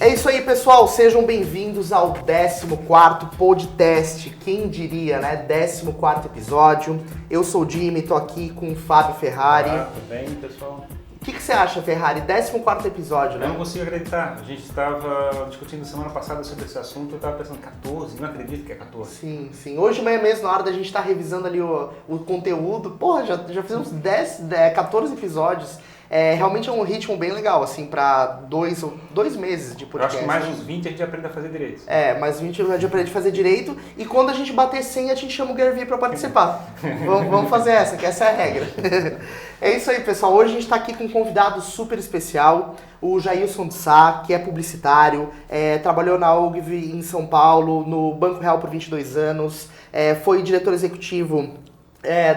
É isso aí, pessoal. Sejam bem-vindos ao 14º podcast. Quem diria, né? 14º episódio. Eu sou o Jimmy, tô aqui com o Fábio Ferrari. Olá, tudo bem, pessoal? O que você acha, Ferrari? 14º episódio, né? Eu não consigo acreditar. A gente estava discutindo semana passada sobre esse assunto, eu estava pensando 14, não acredito que é 14. Sim, sim. Hoje mesmo, na hora da gente estar revisando ali o conteúdo, porra, já fizemos 14 episódios. Realmente é um ritmo bem legal, assim, pra dois meses de podcast. Eu acho que mais uns 20 a gente aprende a fazer direito. Mais 20 a gente aprende a fazer direito. E quando a gente bater 100, a gente chama o Gervi pra participar. Vamos fazer que essa é a regra. É isso aí, pessoal. Hoje a gente tá aqui com um convidado super especial, o Jailson de Sá, que é publicitário, trabalhou na OGV em São Paulo, no Banco Real por 22 anos, foi diretor executivo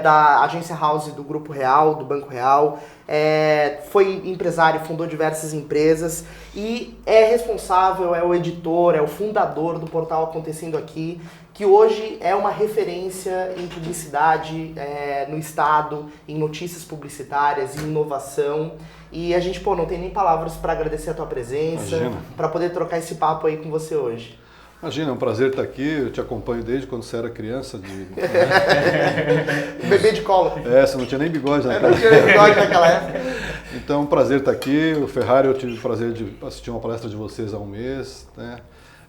da agência House do Grupo Real, do Banco Real, foi empresário, fundou diversas empresas e é responsável, é o editor, é o fundador do portal Acontecendo Aqui, que hoje é uma referência em publicidade no estado, em notícias publicitárias, em inovação. E a gente, não tem nem palavras para agradecer a tua presença, para poder trocar esse papo aí com você hoje. Imagina, é um prazer estar aqui, eu te acompanho desde quando você era criança. Bebê de colo. Você não tinha nem bigode naquela época. Não tinha nem bigode naquela época. Então, é um prazer estar aqui. O Ferrari, eu tive o prazer de assistir uma palestra de vocês há um mês, né?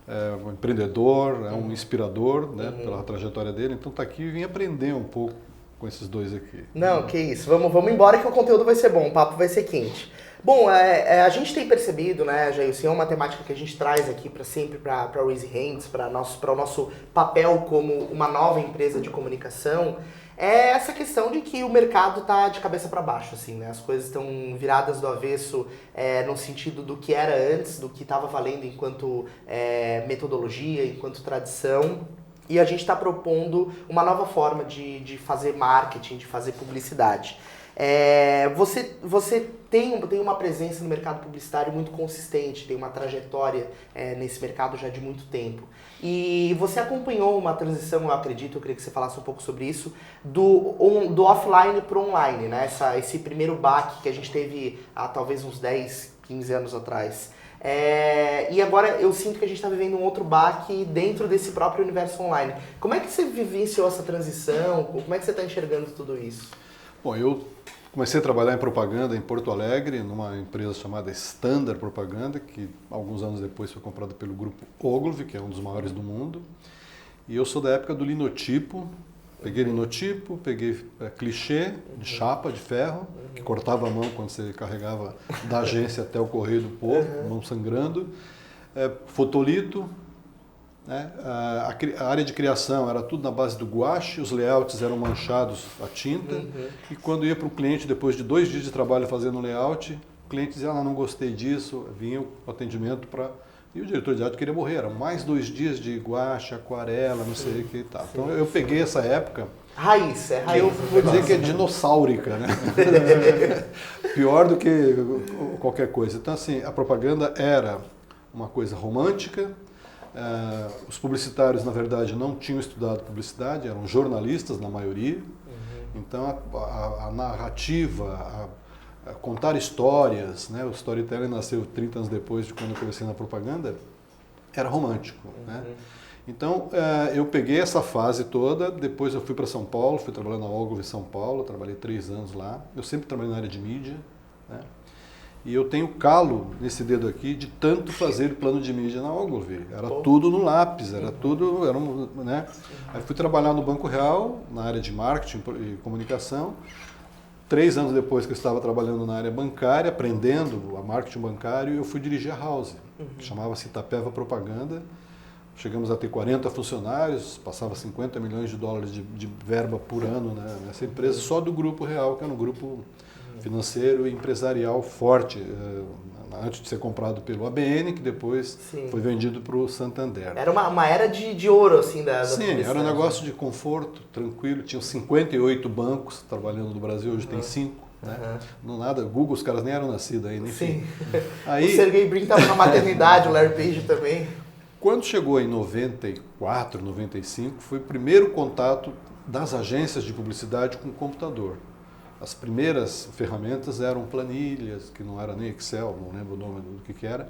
É um empreendedor, é um inspirador, né? Pela trajetória dele. Então, tá aqui e vim aprender um pouco com esses dois aqui. Não, que isso. Vamos embora que o conteúdo vai ser bom, o papo vai ser quente. Bom, a gente tem percebido, né, Jailson, é uma temática que a gente traz aqui para Raise Hands, para o nosso papel como uma nova empresa de comunicação, é essa questão de que o mercado está de cabeça para baixo, assim, né? As coisas estão viradas do avesso no sentido do que era antes, do que estava valendo enquanto metodologia, enquanto tradição. E a gente está propondo uma nova forma de fazer marketing, de fazer publicidade. Você tem uma presença no mercado publicitário muito consistente, tem uma trajetória nesse mercado já de muito tempo. E você acompanhou uma transição, eu queria que você falasse um pouco sobre isso, do offline para o online, né? Esse primeiro baque que a gente teve há talvez uns 10, 15 anos atrás. E agora eu sinto que a gente está vivendo um outro baque dentro desse próprio universo online. Como é que você vivenciou essa transição? Como é que você está enxergando tudo isso? Bom, eu comecei a trabalhar em propaganda em Porto Alegre, numa empresa chamada Standard Propaganda, que alguns anos depois foi comprada pelo grupo Ogilvy, que é um dos maiores do mundo. E eu sou da época do linotipo. Peguei linotipo, peguei clichê de chapa de ferro, que cortava a mão quando você carregava da agência até o Correio do Povo, mão sangrando. Fotolito, né? A área de criação era tudo na base do guache, os layouts eram manchados a tinta. E quando ia para o cliente, depois de 2 dias de trabalho fazendo layout, o cliente dizia, não gostei disso, vinha o atendimento para... E o diretor de arte queria morrer, eram mais 2 dias de guache, aquarela, não sei o que e tal. Então eu peguei essa época... Raiz. Que eu vou dizer que é dinossáurica, né? Pior do que qualquer coisa. Então assim, a propaganda era uma coisa romântica, os publicitários na verdade não tinham estudado publicidade, eram jornalistas na maioria. Então a narrativa, contar histórias, né? O storytelling nasceu 30 anos depois de quando eu comecei na propaganda, era romântico, né? Então eu peguei essa fase toda, depois eu fui para São Paulo, fui trabalhar na Ogilvy em São Paulo, trabalhei 3 anos lá, eu sempre trabalhei na área de mídia, né? E eu tenho calo nesse dedo aqui de tanto fazer plano de mídia na Ogilvy, era tudo no lápis, era tudo, né? Aí fui trabalhar no Banco Real, na área de marketing e comunicação. 3 anos depois que eu estava trabalhando na área bancária, aprendendo a marketing bancário, eu fui dirigir a House, que chamava-se Itapeva Propaganda. Chegamos a ter 40 funcionários, passava 50 milhões de dólares de verba por ano, né, nessa empresa, só do Grupo Real, que era um grupo financeiro e empresarial forte, antes de ser comprado pelo ABN, que depois foi vendido para o Santander. Era uma era de ouro, assim, da Sim, era um negócio de conforto, tranquilo. Tinham 58 bancos trabalhando no Brasil, hoje tem 5. Né? Não nada, Google, os caras nem eram nascidos ainda, enfim. Sim. Aí, o Sergey Brin estava na maternidade, o Larry Page também. Quando chegou em 94, 95, foi o primeiro contato das agências de publicidade com o computador. As primeiras ferramentas eram planilhas, que não era nem Excel, não lembro o nome do que era,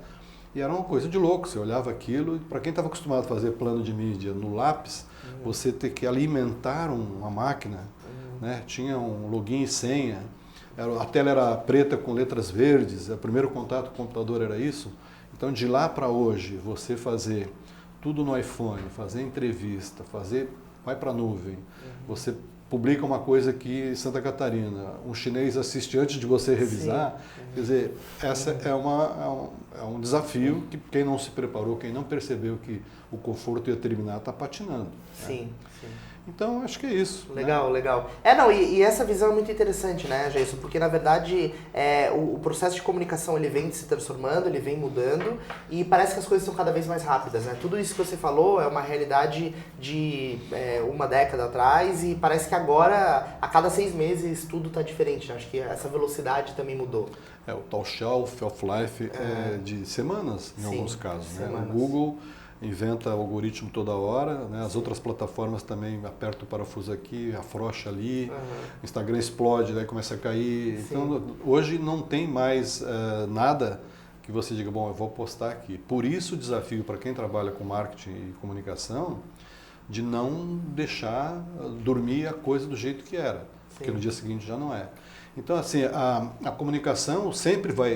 E era uma coisa de louco, você olhava aquilo, e para quem estava acostumado a fazer plano de mídia no lápis, você ter que alimentar uma máquina, né? Tinha um login e senha, a tela era preta com letras verdes, o primeiro contato com o computador era isso. Então de lá para hoje, você fazer tudo no iPhone, fazer entrevista, vai para a nuvem, você publica uma coisa aqui em Santa Catarina, um chinês assiste antes de você revisar, quer dizer, essa é um desafio que quem não se preparou, quem não percebeu que o conforto ia terminar, está patinando. Sim, sim. Então, acho que é isso. Legal, né? Legal. Não, e essa visão é muito interessante, né, Jason? Porque, na verdade, o processo de comunicação, ele vem se transformando, ele vem mudando, e parece que as coisas são cada vez mais rápidas, né? Tudo isso que você falou é uma realidade de uma década atrás, e parece que agora, a cada 6 meses, tudo está diferente, né? Acho que essa velocidade também mudou. O tal shelf of life é de semanas, em alguns casos. Né? O Google inventa algoritmo toda hora, né? As outras plataformas também apertam o parafuso aqui, afrouxa ali, o Instagram explode, daí começa a cair. Sim. Então, hoje não tem mais nada que você diga, bom, eu vou postar aqui. Por isso o desafio para quem trabalha com marketing e comunicação, de não deixar dormir a coisa do jeito que era, porque no dia seguinte já não é. Então, assim, a comunicação sempre vai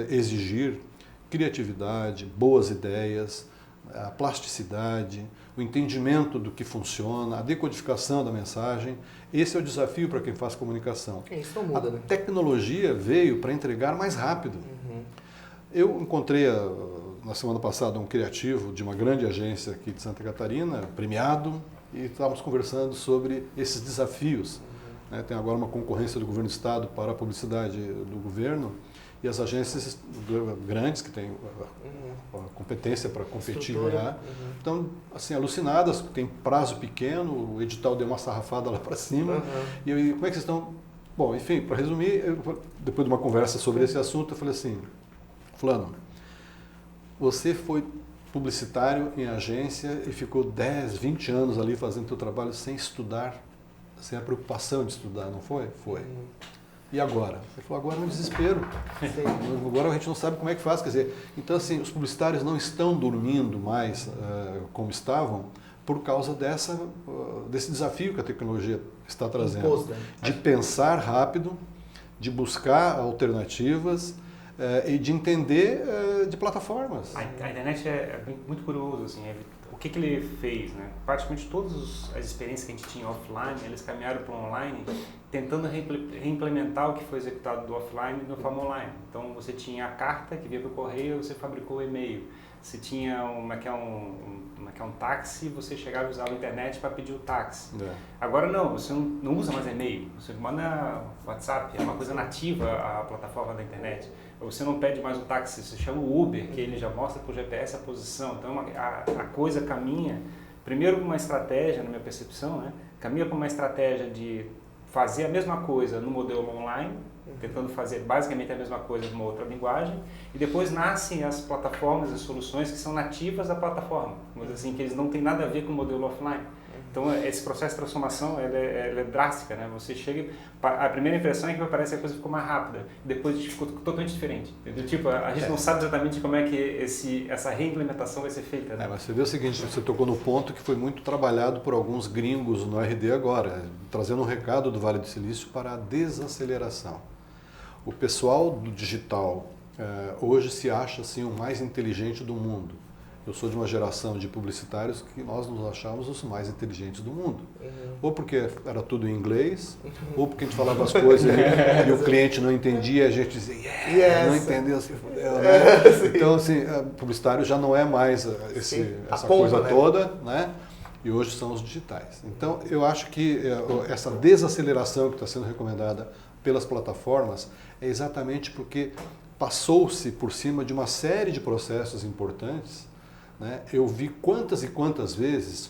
exigir criatividade, boas ideias, a plasticidade, o entendimento do que funciona, a decodificação da mensagem. Esse é o desafio para quem faz comunicação. Isso não muda, né? A tecnologia veio para entregar mais rápido. Eu encontrei na semana passada um criativo de uma grande agência aqui de Santa Catarina, premiado, e estávamos conversando sobre esses desafios. Tem agora uma concorrência do governo do estado para a publicidade do governo, e as agências grandes que têm a competência para competir e ganhar, estão assim, alucinadas, tem prazo pequeno, o edital deu uma sarrafada lá para cima, e como é que vocês estão? Bom, enfim, para resumir, depois de uma conversa sobre esse assunto, eu falei assim, fulano, você foi publicitário em agência e ficou 10, 20 anos ali fazendo seu trabalho sem estudar, sem a preocupação de estudar, não foi? Foi. E agora? Ele falou, agora é um desespero. Agora a gente não sabe como é que faz. Quer dizer, então assim, os publicitários não estão dormindo mais como estavam por causa desse desafio que a tecnologia está trazendo. De pensar rápido, de buscar alternativas e de entender de plataformas. A internet é muito curioso, assim, o que ele fez, né? Praticamente todas as experiências que a gente tinha offline, eles caminharam para o online, tentando reimplementar o que foi executado do offline de forma online. Então você tinha a carta que vinha para o correio, você fabricou o e-mail. Você tinha um táxi, você chegava e usava a internet para pedir o táxi. Agora não, você não usa mais e-mail, você manda WhatsApp, é uma coisa nativa a plataforma da internet. Você não pede mais o táxi, você chama o Uber, que ele já mostra por GPS a posição. Então a coisa caminha, primeiro com uma estratégia, na minha percepção, né? Caminha com uma estratégia de fazer a mesma coisa no modelo online, tentando fazer basicamente a mesma coisa numa outra linguagem, e depois nascem as plataformas e soluções que são nativas da plataforma, vamos dizer assim, que eles não têm nada a ver com o modelo offline. Então, esse processo de transformação ela é drástica, né? Você chega, a primeira impressão é que parece que a coisa ficou mais rápida, depois ficou totalmente diferente. Entendeu? Tipo, a gente não sabe exatamente como é que essa reimplementação vai ser feita. Né? Mas você vê o seguinte, você tocou no ponto que foi muito trabalhado por alguns gringos no RD agora, trazendo um recado do Vale do Silício para a desaceleração. O pessoal do digital hoje se acha assim, o mais inteligente do mundo. Eu sou de uma geração de publicitários que nós nos achávamos os mais inteligentes do mundo. Ou porque era tudo em inglês, ou porque a gente falava as coisas e o cliente não entendia, a gente dizia, não entendeu, se fudeu, né? Então, assim, publicitário já não é mais essa coisa toda, né? E hoje são os digitais. Então, eu acho que essa desaceleração que está sendo recomendada pelas plataformas é exatamente porque passou-se por cima de uma série de processos importantes. Né? Eu vi quantas e quantas vezes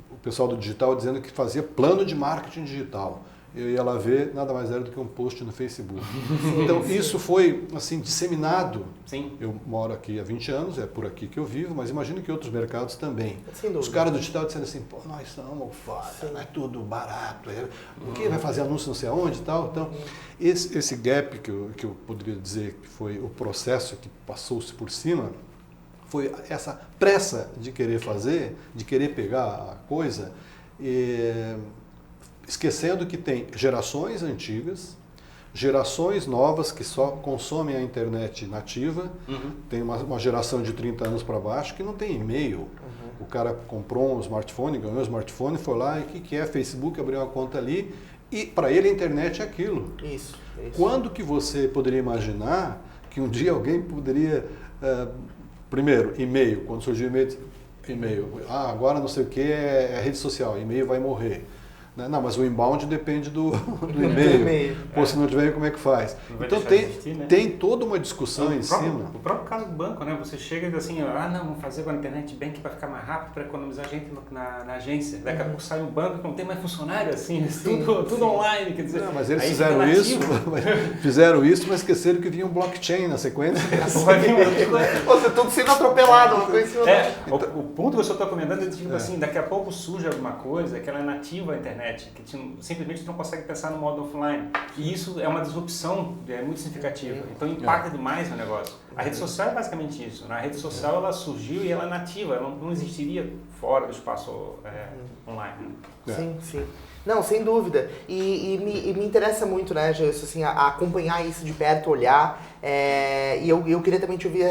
o pessoal do digital dizendo que fazia plano de marketing digital. Eu ia lá ver, nada mais era do que um post no Facebook. Então isso foi assim disseminado. Sim. Eu moro aqui há 20 anos, é por aqui que eu vivo, mas imagino que outros mercados também. Os caras do digital dizendo assim, pô, nós somos foda, não é tudo barato, o que vai fazer anúncio não sei aonde e tal. Então, esse gap que eu poderia dizer que foi o processo que passou-se por cima, foi essa pressa de querer fazer, de querer pegar a coisa, esquecendo que tem gerações antigas, gerações novas que só consomem a internet nativa, tem uma geração de 30 anos para baixo que não tem e-mail. O cara comprou um smartphone, ganhou um smartphone, foi lá e o que é Facebook, abriu uma conta ali e para ele a internet é aquilo. Isso. Quando que você poderia imaginar que um dia alguém poderia, primeiro, e-mail, quando surgiu e-mail, agora não sei o que é rede social, e-mail vai morrer. Não, mas o inbound depende do e-mail. Pô, se não tiver, como é que faz? Então tem toda uma discussão em cima. O próprio caso do banco, né? Você chega e diz assim, não, vamos fazer agora internet bank para ficar mais rápido, para economizar gente na agência. Daqui a pouco sai um banco que não tem mais funcionário, assim, tudo online, quer dizer. Não, mas eles fizeram isso, mas esqueceram que vinha um blockchain na sequência. Você tudo sendo atropelado, uma coisa em cima o ponto que eu só estou comentando é tipo assim, daqui a pouco surge alguma coisa que ela é nativa à internet, que simplesmente não consegue pensar no modo offline. E isso é uma disrupção muito significativa. Então impacta demais no negócio. A rede social é basicamente isso. A rede social ela surgiu e ela é nativa, ela não existiria fora do espaço online. Sim. Não, sem dúvida. E me interessa muito, né, Gelson, assim, a acompanhar isso de perto, olhar. E eu queria também te ouvir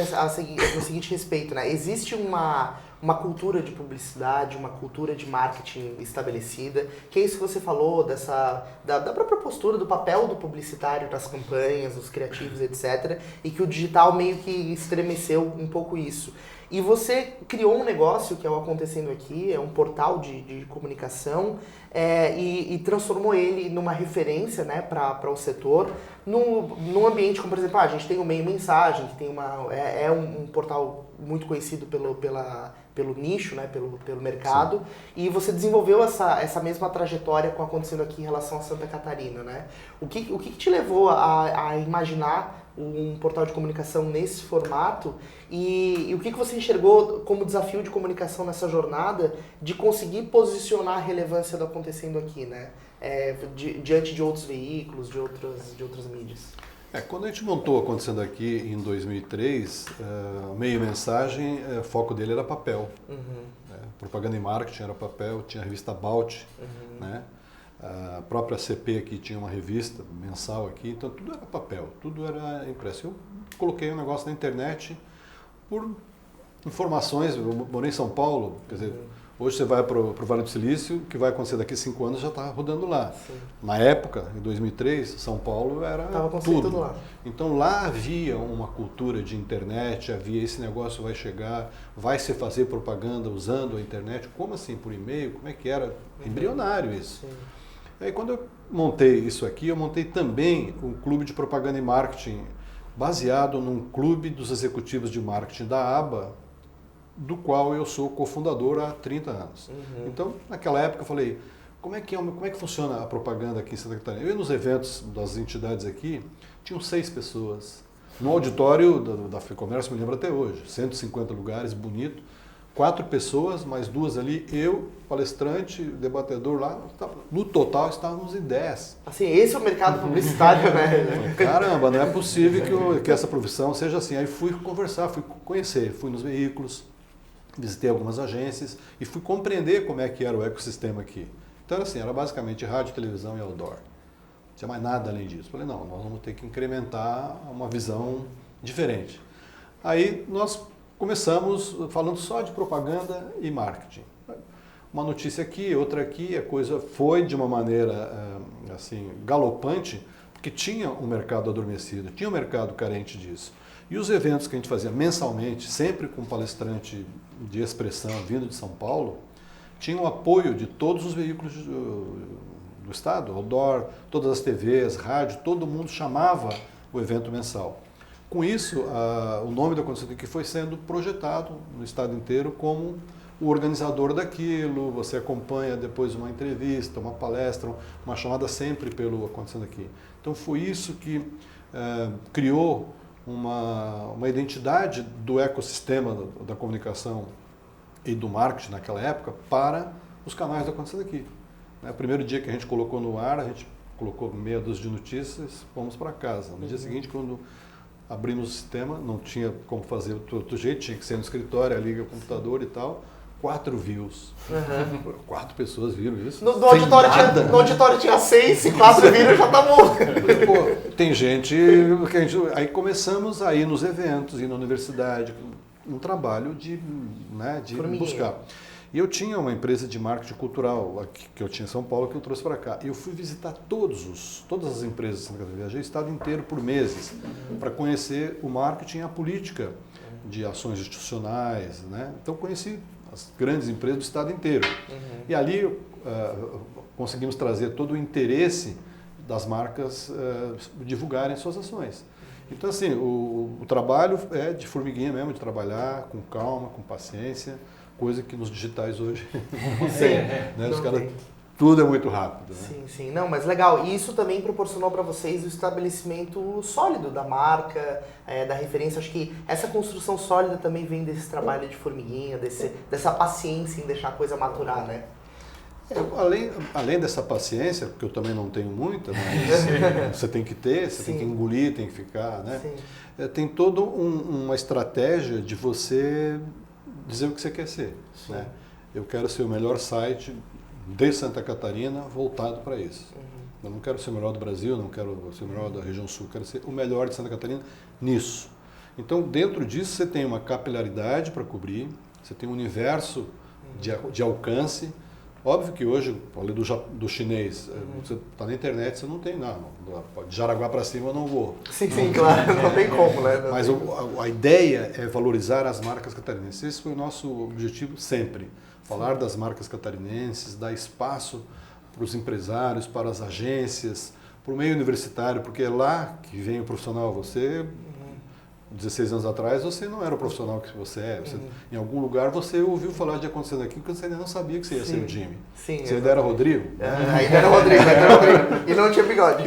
no seguinte respeito, né? Existe uma cultura de publicidade, uma cultura de marketing estabelecida, que é isso que você falou, da própria postura, do papel do publicitário nas campanhas, dos criativos, etc. E que o digital meio que estremeceu um pouco isso. E você criou um negócio, que é o Acontecendo Aqui, é um portal de comunicação, e transformou ele numa referência, né, para o setor, num ambiente como, por exemplo, a gente tem o Meio Mensagem, que tem um portal muito conhecido pelo nicho, né, pelo mercado. Sim. E você desenvolveu essa mesma trajetória com Acontecendo Aqui em relação a Santa Catarina, né? O que te levou a imaginar um portal de comunicação nesse formato e o que você enxergou como desafio de comunicação nessa jornada de conseguir posicionar a relevância do Acontecendo Aqui, né? Diante de outros veículos, de outras mídias? Quando a gente montou Acontecendo Aqui em 2003, Meio Mensagem, o foco dele era papel. Propaganda e marketing era papel, tinha a revista About, né? A própria CP aqui tinha uma revista mensal aqui, então tudo era papel, tudo era impresso. Eu coloquei um negócio na internet por informações, eu morei em São Paulo, quer dizer, hoje você vai para o Vale do Silício, o que vai acontecer daqui a 5 anos já está rodando lá. Sim. Na época, em 2003, São Paulo era tudo lá. Então lá havia uma cultura de internet, havia esse negócio vai chegar, vai se fazer propaganda usando a internet, como assim, por e-mail, como é que era? Embrionário isso. Sim. Aí quando eu montei isso aqui, eu montei também um clube de propaganda e marketing, baseado num clube dos executivos de marketing da ABA, do qual eu sou cofundador há 30 anos. Então, naquela época eu falei, como é que funciona a propaganda aqui em Santa Catarina? Eu ia nos eventos das entidades aqui, tinham 6 pessoas. No auditório da FEComércio, me lembro até hoje, 150 lugares, bonito. 4 pessoas, mais 2 ali, eu, palestrante, debatedor lá, no total estávamos em 10. Assim, esse é o mercado publicitário, né? Caramba, não é possível que essa profissão seja assim. Aí fui conversar, fui conhecer, fui nos veículos, visitei algumas agências e fui compreender como é que era o ecossistema aqui. Então, assim, era basicamente rádio, televisão e outdoor. Não tinha mais nada além disso. Falei, não, nós vamos ter que incrementar uma visão diferente. Aí nós começamos falando só de propaganda e marketing. Uma notícia aqui, outra aqui, a coisa foi de uma maneira assim galopante, porque tinha um mercado adormecido, tinha um mercado carente disso. E os eventos que a gente fazia mensalmente, sempre com palestrante de expressão vindo de São Paulo, tinham o apoio de todos os veículos do estado, outdoor, todas as TVs, rádio, todo mundo chamava o evento mensal. Com isso, o nome do Acontecendo Aqui foi sendo projetado no estado inteiro como o organizador daquilo, você acompanha depois uma entrevista, uma palestra, uma chamada sempre pelo Acontecendo Aqui. Então foi isso que criou uma identidade do ecossistema da comunicação e do marketing naquela época para os canais do Acontecendo Aqui. O primeiro dia que a gente colocou no ar, a gente colocou meia dúzia de notícias, fomos para casa. No dia seguinte, quando abrimos o sistema, não tinha como fazer do outro jeito, tinha que ser no escritório, liga o computador e tal. 4 views. 4 pessoas viram isso. No auditório tinha 6, se 4 viram já tá bom. Pô, tem gente que aí começamos a ir nos eventos, ir na universidade, um trabalho de buscar. E eu tinha uma empresa de marketing cultural aqui, que eu tinha em São Paulo, que eu trouxe para cá. E eu fui visitar todas as empresas de Santa Catarina. Viajei o estado inteiro por meses para conhecer o marketing e a política de ações institucionais, né? Então conheci as grandes empresas do estado inteiro. E ali conseguimos trazer todo o interesse das marcas divulgarem suas ações. Então assim, o trabalho é de formiguinha mesmo, de trabalhar com calma, com paciência, coisa que nos digitais hoje né? Os caras, tudo é muito rápido. Né? Sim. Não, mas legal. E isso também proporcionou para vocês o estabelecimento sólido da marca, da referência. Acho que essa construção sólida também vem desse trabalho de formiguinha, dessa paciência em deixar a coisa maturar, né? Além dessa paciência, porque eu também não tenho muita, mas você tem que ter, você tem que engolir, tem que ficar, né? Tem toda uma estratégia de você dizer o que você quer ser. Né? Eu quero ser o melhor site de Santa Catarina voltado para isso. Eu não quero ser o melhor do Brasil, não quero ser o melhor da região sul, quero ser o melhor de Santa Catarina nisso. Então, dentro disso, você tem uma capilaridade para cobrir, você tem um universo de alcance. Óbvio que hoje, falei do chinês, você está na internet, você não tem nada. De Jaraguá para cima eu não vou. Sim, claro, não tem como, né? Mas a ideia é valorizar as marcas catarinenses. Esse foi o nosso objetivo sempre. Falar das marcas catarinenses, dar espaço para os empresários, para as agências, para o meio universitário, porque é lá que vem o profissional. Você, 16 anos atrás, você não era o profissional que você é. Em algum lugar você ouviu falar de acontecendo aquilo que você ainda não sabia que você ia ser o Jimmy. Você ainda era Rodrigo? Ainda era Rodrigo. E não tinha bigode.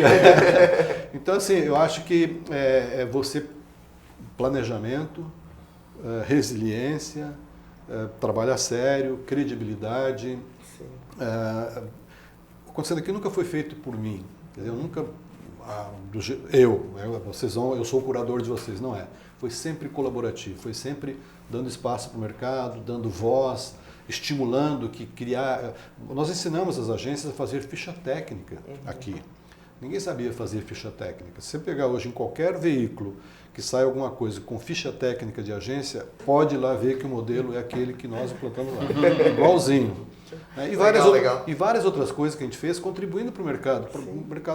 Então, assim, eu acho que você, planejamento, resiliência, trabalhar sério, credibilidade. Acontecendo aqui nunca foi feito por mim. Eu nunca... eu sou o curador de vocês, não é. Foi sempre colaborativo, foi sempre dando espaço para o mercado, dando voz, estimulando Nós ensinamos as agências a fazer ficha técnica aqui. Ninguém sabia fazer ficha técnica. Se você pegar hoje em qualquer veículo que sai alguma coisa com ficha técnica de agência, pode ir lá ver que o modelo é aquele que nós implantamos lá. Igualzinho. E várias outras coisas que a gente fez contribuindo para o mercado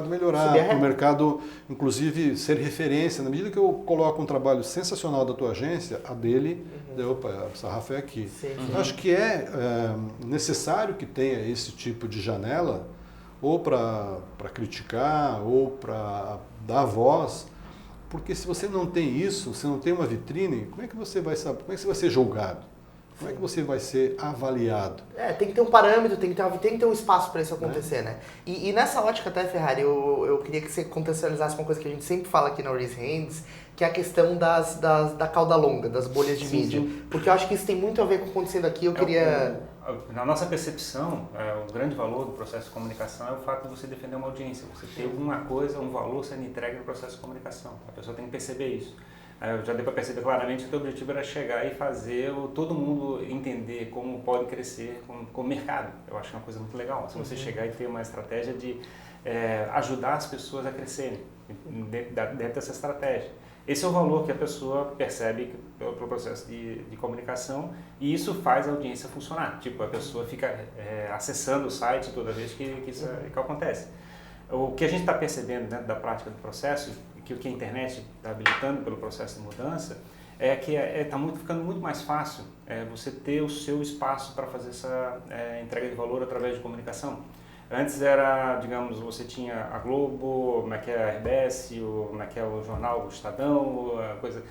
melhorar, para o mercado, inclusive, ser referência. Na medida que eu coloco um trabalho sensacional da tua agência, a dele, opa, a sarrafa é aqui. Então, acho que é necessário que tenha esse tipo de janela, ou para criticar, ou para dar voz, porque se você não tem isso, se não tem uma vitrine, como é que você vai saber, como é que você vai ser julgado? Como é que você vai ser avaliado? Tem que ter um parâmetro, tem que ter um espaço para isso acontecer, né? E nessa ótica até, Ferrari, eu queria que você contextualizasse uma coisa que a gente sempre fala aqui na Raise Hands, que é a questão da cauda longa, das bolhas de mídia. Porque eu acho que isso tem muito a ver com o que está acontecendo aqui. Eu queria... Na nossa percepção, o grande valor do processo de comunicação é o fato de você defender uma audiência. Você ter alguma coisa, um valor sendo entregue no processo de comunicação. A pessoa tem que perceber isso. Já deu para perceber claramente que o teu objetivo era chegar e fazer todo mundo entender como pode crescer com o mercado. Eu acho que é uma coisa muito legal. Se você chegar e ter uma estratégia de ajudar as pessoas a crescerem dentro dessa estratégia. Esse é o valor que a pessoa percebe pelo processo de comunicação e isso faz a audiência funcionar. Tipo, a pessoa fica acessando o site toda vez que isso acontece. O que a gente está percebendo dentro da prática do processo, que o que a internet está habilitando pelo processo de mudança, é que está ficando muito mais fácil você ter o seu espaço para fazer essa entrega de valor através de comunicação. Antes era, digamos, você tinha a Globo, como é que é a RBS, como é que é o jornal, o Estadão, coisa,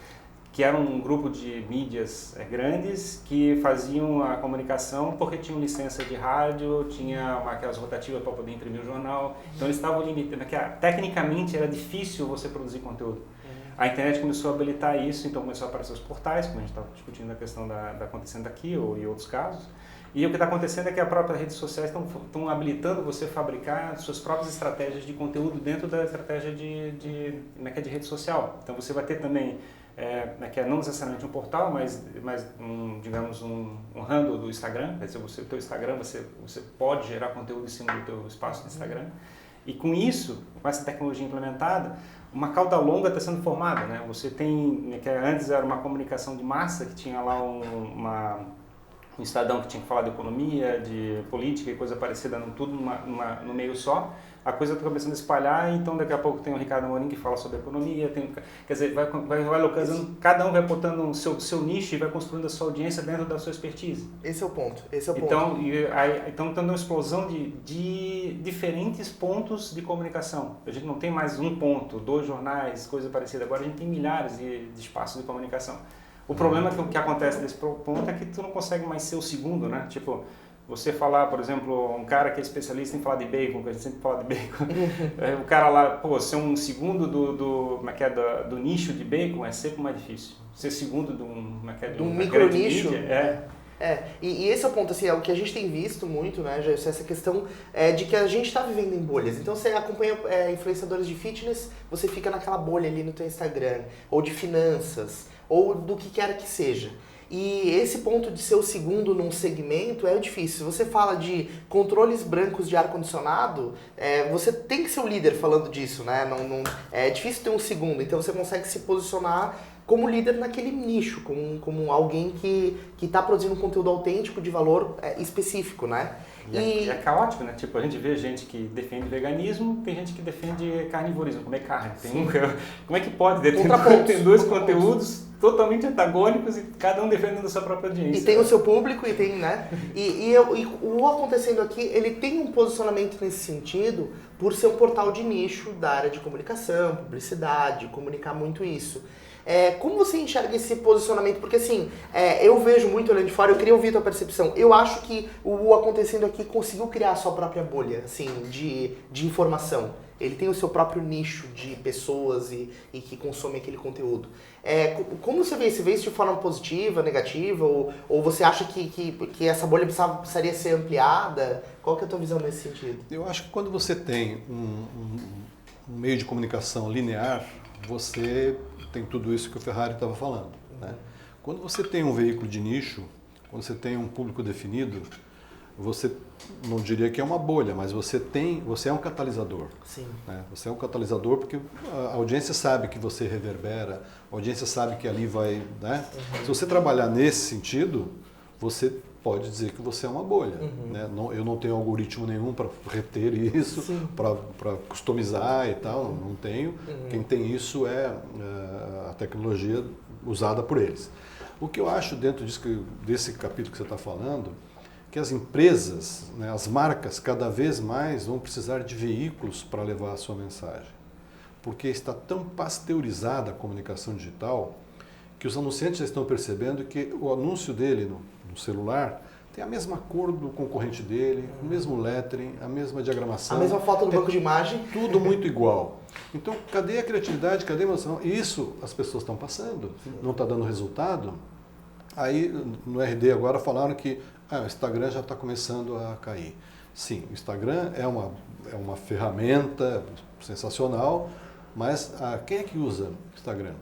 que era um grupo de mídias grandes que faziam a comunicação porque tinham licença de rádio, tinha aquelas rotativas para poder imprimir o jornal, então eles estavam limitando, tecnicamente era difícil você produzir conteúdo. A internet começou a habilitar isso, então começou a aparecer os portais, como a gente estava discutindo a questão da acontecendo aqui ou em outros casos, E o que está acontecendo é que as próprias redes sociais estão habilitando você a fabricar suas próprias estratégias de conteúdo dentro da estratégia de rede social. Então você vai ter também, não necessariamente um portal, mas digamos um handle do Instagram. Quer dizer, o teu Instagram, você pode gerar conteúdo em cima do teu espaço do Instagram. E com isso, com essa tecnologia implementada, uma cauda longa está sendo formada, né? Você tem, que antes era uma comunicação de massa, que tinha lá um Estadão que tinha que falar de economia, de política e coisa parecida, tudo no meio só. A coisa está começando a espalhar, então daqui a pouco tem o Ricardo Amorim que fala sobre economia, quer dizer, vai localizando, cada um vai botando o seu nicho e vai construindo a sua audiência dentro da sua expertise. Esse é o ponto. Então, tendo uma explosão de diferentes pontos de comunicação. A gente não tem mais um ponto, 2 jornais, coisa parecida. Agora a gente tem milhares de espaços de comunicação. O problema que acontece desse ponto é que tu não consegue mais ser o segundo, né? Tipo, você falar, por exemplo, um cara que é especialista em falar de bacon, que a gente sempre fala de bacon, o cara lá, ser um segundo do nicho de bacon é sempre mais difícil. Ser segundo de um micro nicho. E esse é o ponto, assim, é o que a gente tem visto muito, né, Jailson, essa questão de que a gente está vivendo em bolhas. Então você acompanha influenciadores de fitness, você fica naquela bolha ali no teu Instagram, ou de finanças, ou do que quer que seja. E esse ponto de ser o segundo num segmento é difícil. Se você fala de controles brancos de ar-condicionado, você tem que ser o líder falando disso, né? É difícil ter um segundo, então você consegue se posicionar como líder naquele nicho, como alguém que está produzindo um conteúdo autêntico de valor específico, né? E é caótico, né? Tipo, a gente vê gente que defende veganismo, tem gente que defende carnivorismo, comer carne. Como é que pode? Tem 2 conteúdos totalmente antagônicos e cada um defendendo a sua própria audiência. E tem o seu público e tem, né? E o Acontecendo Aqui, ele tem um posicionamento nesse sentido por ser um portal de nicho da área de comunicação, publicidade, comunicar muito isso. Como você enxerga esse posicionamento? Porque assim, eu vejo muito olhando de fora, eu queria ouvir a tua percepção. Eu acho que o Acontecendo Aqui conseguiu criar a sua própria bolha, assim, de informação. Ele tem o seu próprio nicho de pessoas e que consomem aquele conteúdo. Como você vê? Você vê isso de forma positiva, negativa? Ou você acha que essa bolha precisaria ser ampliada? Qual que é a tua visão nesse sentido? Eu acho que quando você tem um meio de comunicação linear, você tem tudo isso que o Ferrari estava falando, né? Quando você tem um veículo de nicho, quando você tem um público definido, você não diria que é uma bolha, mas você é um catalisador. Sim. Né? Você é um catalisador porque a audiência sabe que você reverbera, a audiência sabe que ali vai, né? Se você trabalhar nesse sentido, você pode dizer que você é uma bolha. Né? Eu não tenho algoritmo nenhum para reter isso, para customizar e tal, não tenho. Quem tem isso é a tecnologia usada por eles. O que eu acho dentro desse capítulo que você está falando, que as empresas, né, as marcas, cada vez mais vão precisar de veículos para levar a sua mensagem. Porque está tão pasteurizada a comunicação digital que os anunciantes já estão percebendo que o anúncio dele no celular tem a mesma cor do concorrente dele, o mesmo lettering, a mesma diagramação. A mesma foto do banco de imagem. Tudo muito igual. Então, cadê a criatividade, cadê a emoção? Isso as pessoas estão passando, não está dando resultado. Aí, no RD agora falaram que o Instagram já está começando a cair. Sim, o Instagram é uma ferramenta sensacional, mas quem é que usa o Instagram?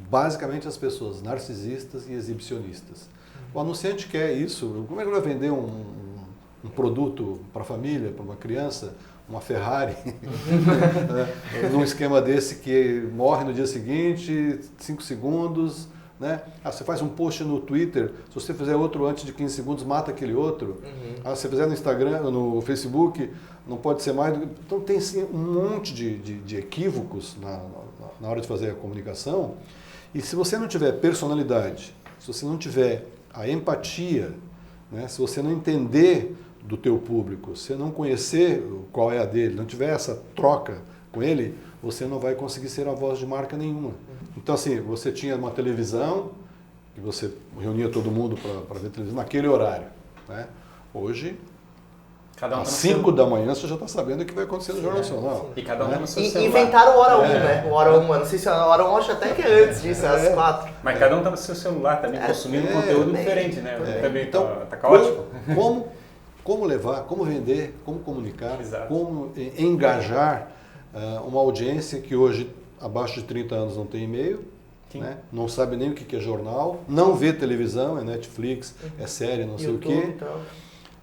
Basicamente as pessoas narcisistas e exibicionistas. O anunciante quer isso. Como é que ele vai vender um produto para a família, para uma criança, uma Ferrari, num esquema desse que morre no dia seguinte, 5 segundos, né? Você faz um post no Twitter, se você fizer outro antes de 15 segundos, mata aquele outro. Se você fizer no Instagram, no Facebook, não pode ser mais. Então tem sim, um monte de equívocos na hora de fazer a comunicação. E se você não tiver personalidade, se você não tiver a empatia, né? Se você não entender do teu público, se você não conhecer qual é a dele, não tiver essa troca com ele, você não vai conseguir ser a voz de marca nenhuma. Então assim, você tinha uma televisão, que você reunia todo mundo para ver televisão naquele horário. Né? Hoje, Cada um Às tá no 5 seu... da manhã você já está sabendo o que vai acontecer no Jornal Nacional. sim. E cada um tá no seu E celular. inventaram o Hora 1, né? O Hora 1, eu não sei se a Hora 1 acho até que é antes disso, às 4. Mas cada um tá no seu celular também, consumindo conteúdo também, diferente, né? Também Então, tá caótico. como levar, como vender, como comunicar, Exato. como engajar uma audiência que hoje, abaixo de 30 anos, não tem e-mail, né? Não sabe nem o que é jornal, não vê televisão, é Netflix, é série, não sei o quê. Então.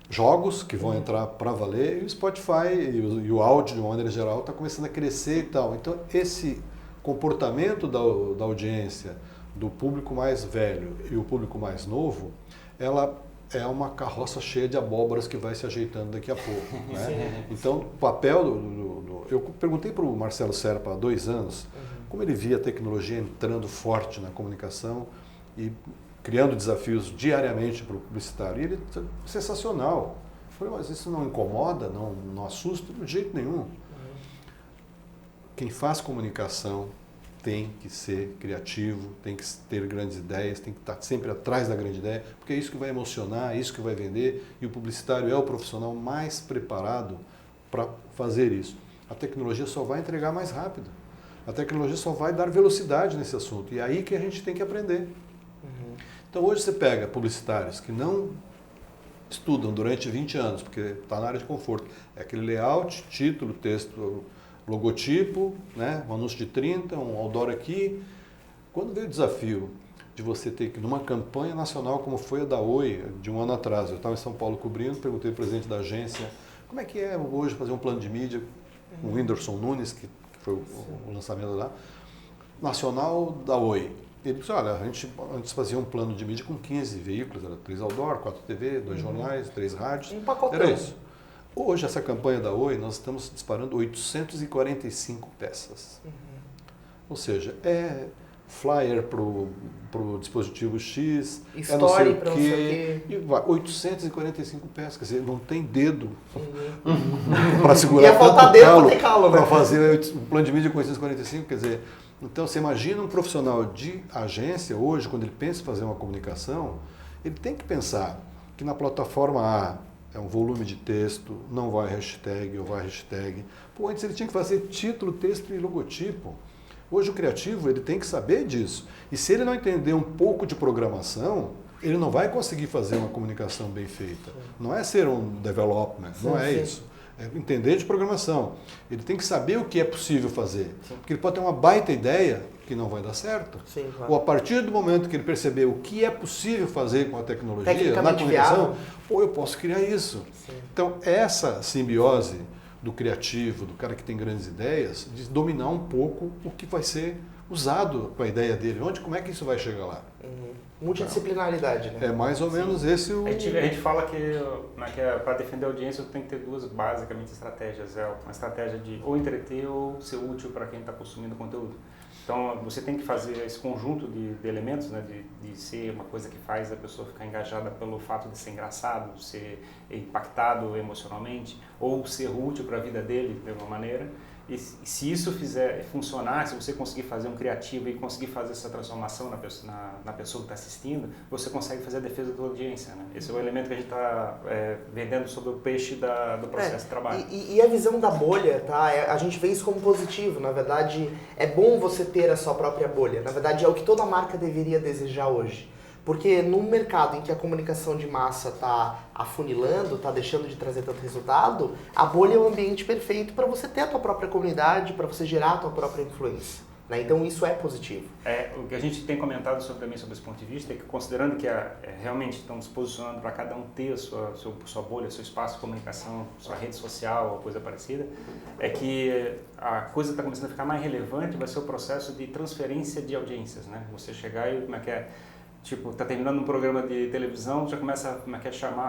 Jogos que vão entrar para valer, e o Spotify e o áudio, de uma maneira geral, está começando a crescer e tal. Então, esse comportamento da audiência, do público mais velho e o público mais novo, ela é uma carroça cheia de abóboras que vai se ajeitando daqui a pouco. Né? Então, o papel eu perguntei para o Marcelo Serpa há 2 anos como ele via a tecnologia entrando forte na comunicação e criando desafios diariamente para o publicitário. E ele, sensacional. Eu falei, mas isso não incomoda, não assusta? De jeito nenhum. Quem faz comunicação tem que ser criativo, tem que ter grandes ideias, tem que estar sempre atrás da grande ideia, porque é isso que vai emocionar, é isso que vai vender, e o publicitário é o profissional mais preparado para fazer isso. A tecnologia só vai entregar mais rápido. A tecnologia só vai dar velocidade nesse assunto. E é aí que a gente tem que aprender. Então hoje você pega publicitários que não estudam durante 20 anos, porque está na área de conforto. É aquele layout, título, texto, logotipo, né? Um anúncio de 30, um outdoor aqui. Quando veio o desafio de você ter que, numa campanha nacional como foi a da Oi, de um ano atrás, eu estava em São Paulo cobrindo, perguntei ao presidente da agência, como é que é hoje fazer um plano de mídia com o Whindersson Nunes, que foi o lançamento lá, nacional da Oi. Ele disse, olha, a gente antes fazia um plano de mídia com 15 veículos, era 3 outdoor, 4 TV, 2 jornais, 3 rádios. Um pacotão. Era isso. Hoje, essa campanha da Oi, nós estamos disparando 845 peças. Ou seja, é flyer para o dispositivo X, é não sei o quê, e vai, 845 peças, quer dizer, não tem dedo para segurar Ia faltar tanto dedo calo pra ter calo, né? para fazer um plano de mídia com 845, quer dizer, então você imagina um profissional de agência hoje, quando ele pensa em fazer uma comunicação, ele tem que pensar que na plataforma A é um volume de texto, não vai hashtag ou vai hashtag. Pô, antes ele tinha que fazer título, texto e logotipo. Hoje o criativo ele tem que saber disso. E se ele não entender um pouco de programação, ele não vai conseguir fazer uma comunicação bem feita. Não é ser um development, não é isso. É entender de programação. Ele tem que saber o que é possível fazer. Porque ele pode ter uma baita ideia que não vai dar certo. Sim, claro. Ou a partir do momento que ele perceber o que é possível fazer com a tecnologia, na Tecnicamente comunicação, viável. pô, eu posso criar isso. Sim. Então, essa simbiose do criativo, do cara que tem grandes ideias, de dominar um pouco o que vai ser usado com a ideia dele. Como é que isso vai chegar lá? Multidisciplinaridade, né? É mais ou menos esse o... A gente fala que para defender a audiência tem que ter 2 basicamente estratégias. É uma estratégia de ou entreter ou ser útil para quem está consumindo conteúdo. Então você tem que fazer esse conjunto de elementos, né, de ser uma coisa que faz a pessoa ficar engajada pelo fato de ser engraçado, ser impactado emocionalmente, ou ser útil para a vida dele de alguma maneira. E se isso fizer funcionar, se você conseguir fazer um criativo e conseguir fazer essa transformação na pessoa que está assistindo, você consegue fazer a defesa da audiência. Né? Esse é o elemento que a gente está vendendo sobre o peixe do processo de trabalho. E a visão da bolha, tá? A gente vê isso como positivo. Na verdade, é bom você ter a sua própria bolha. Na verdade, é o que toda marca deveria desejar hoje. Porque num mercado em que a comunicação de massa está afunilando, está deixando de trazer tanto resultado, a bolha é o ambiente perfeito para você ter a tua própria comunidade, para você gerar a tua própria influência. Né? Então isso é positivo. O que a gente tem comentado também sobre esse ponto de vista é que, considerando que realmente estão se posicionando para cada um ter a sua bolha, seu espaço de comunicação, sua rede social ou coisa parecida, é que a coisa que está começando a ficar mais relevante vai ser o processo de transferência de audiências. Né? Você chegar e tipo, tá terminando um programa de televisão, já começa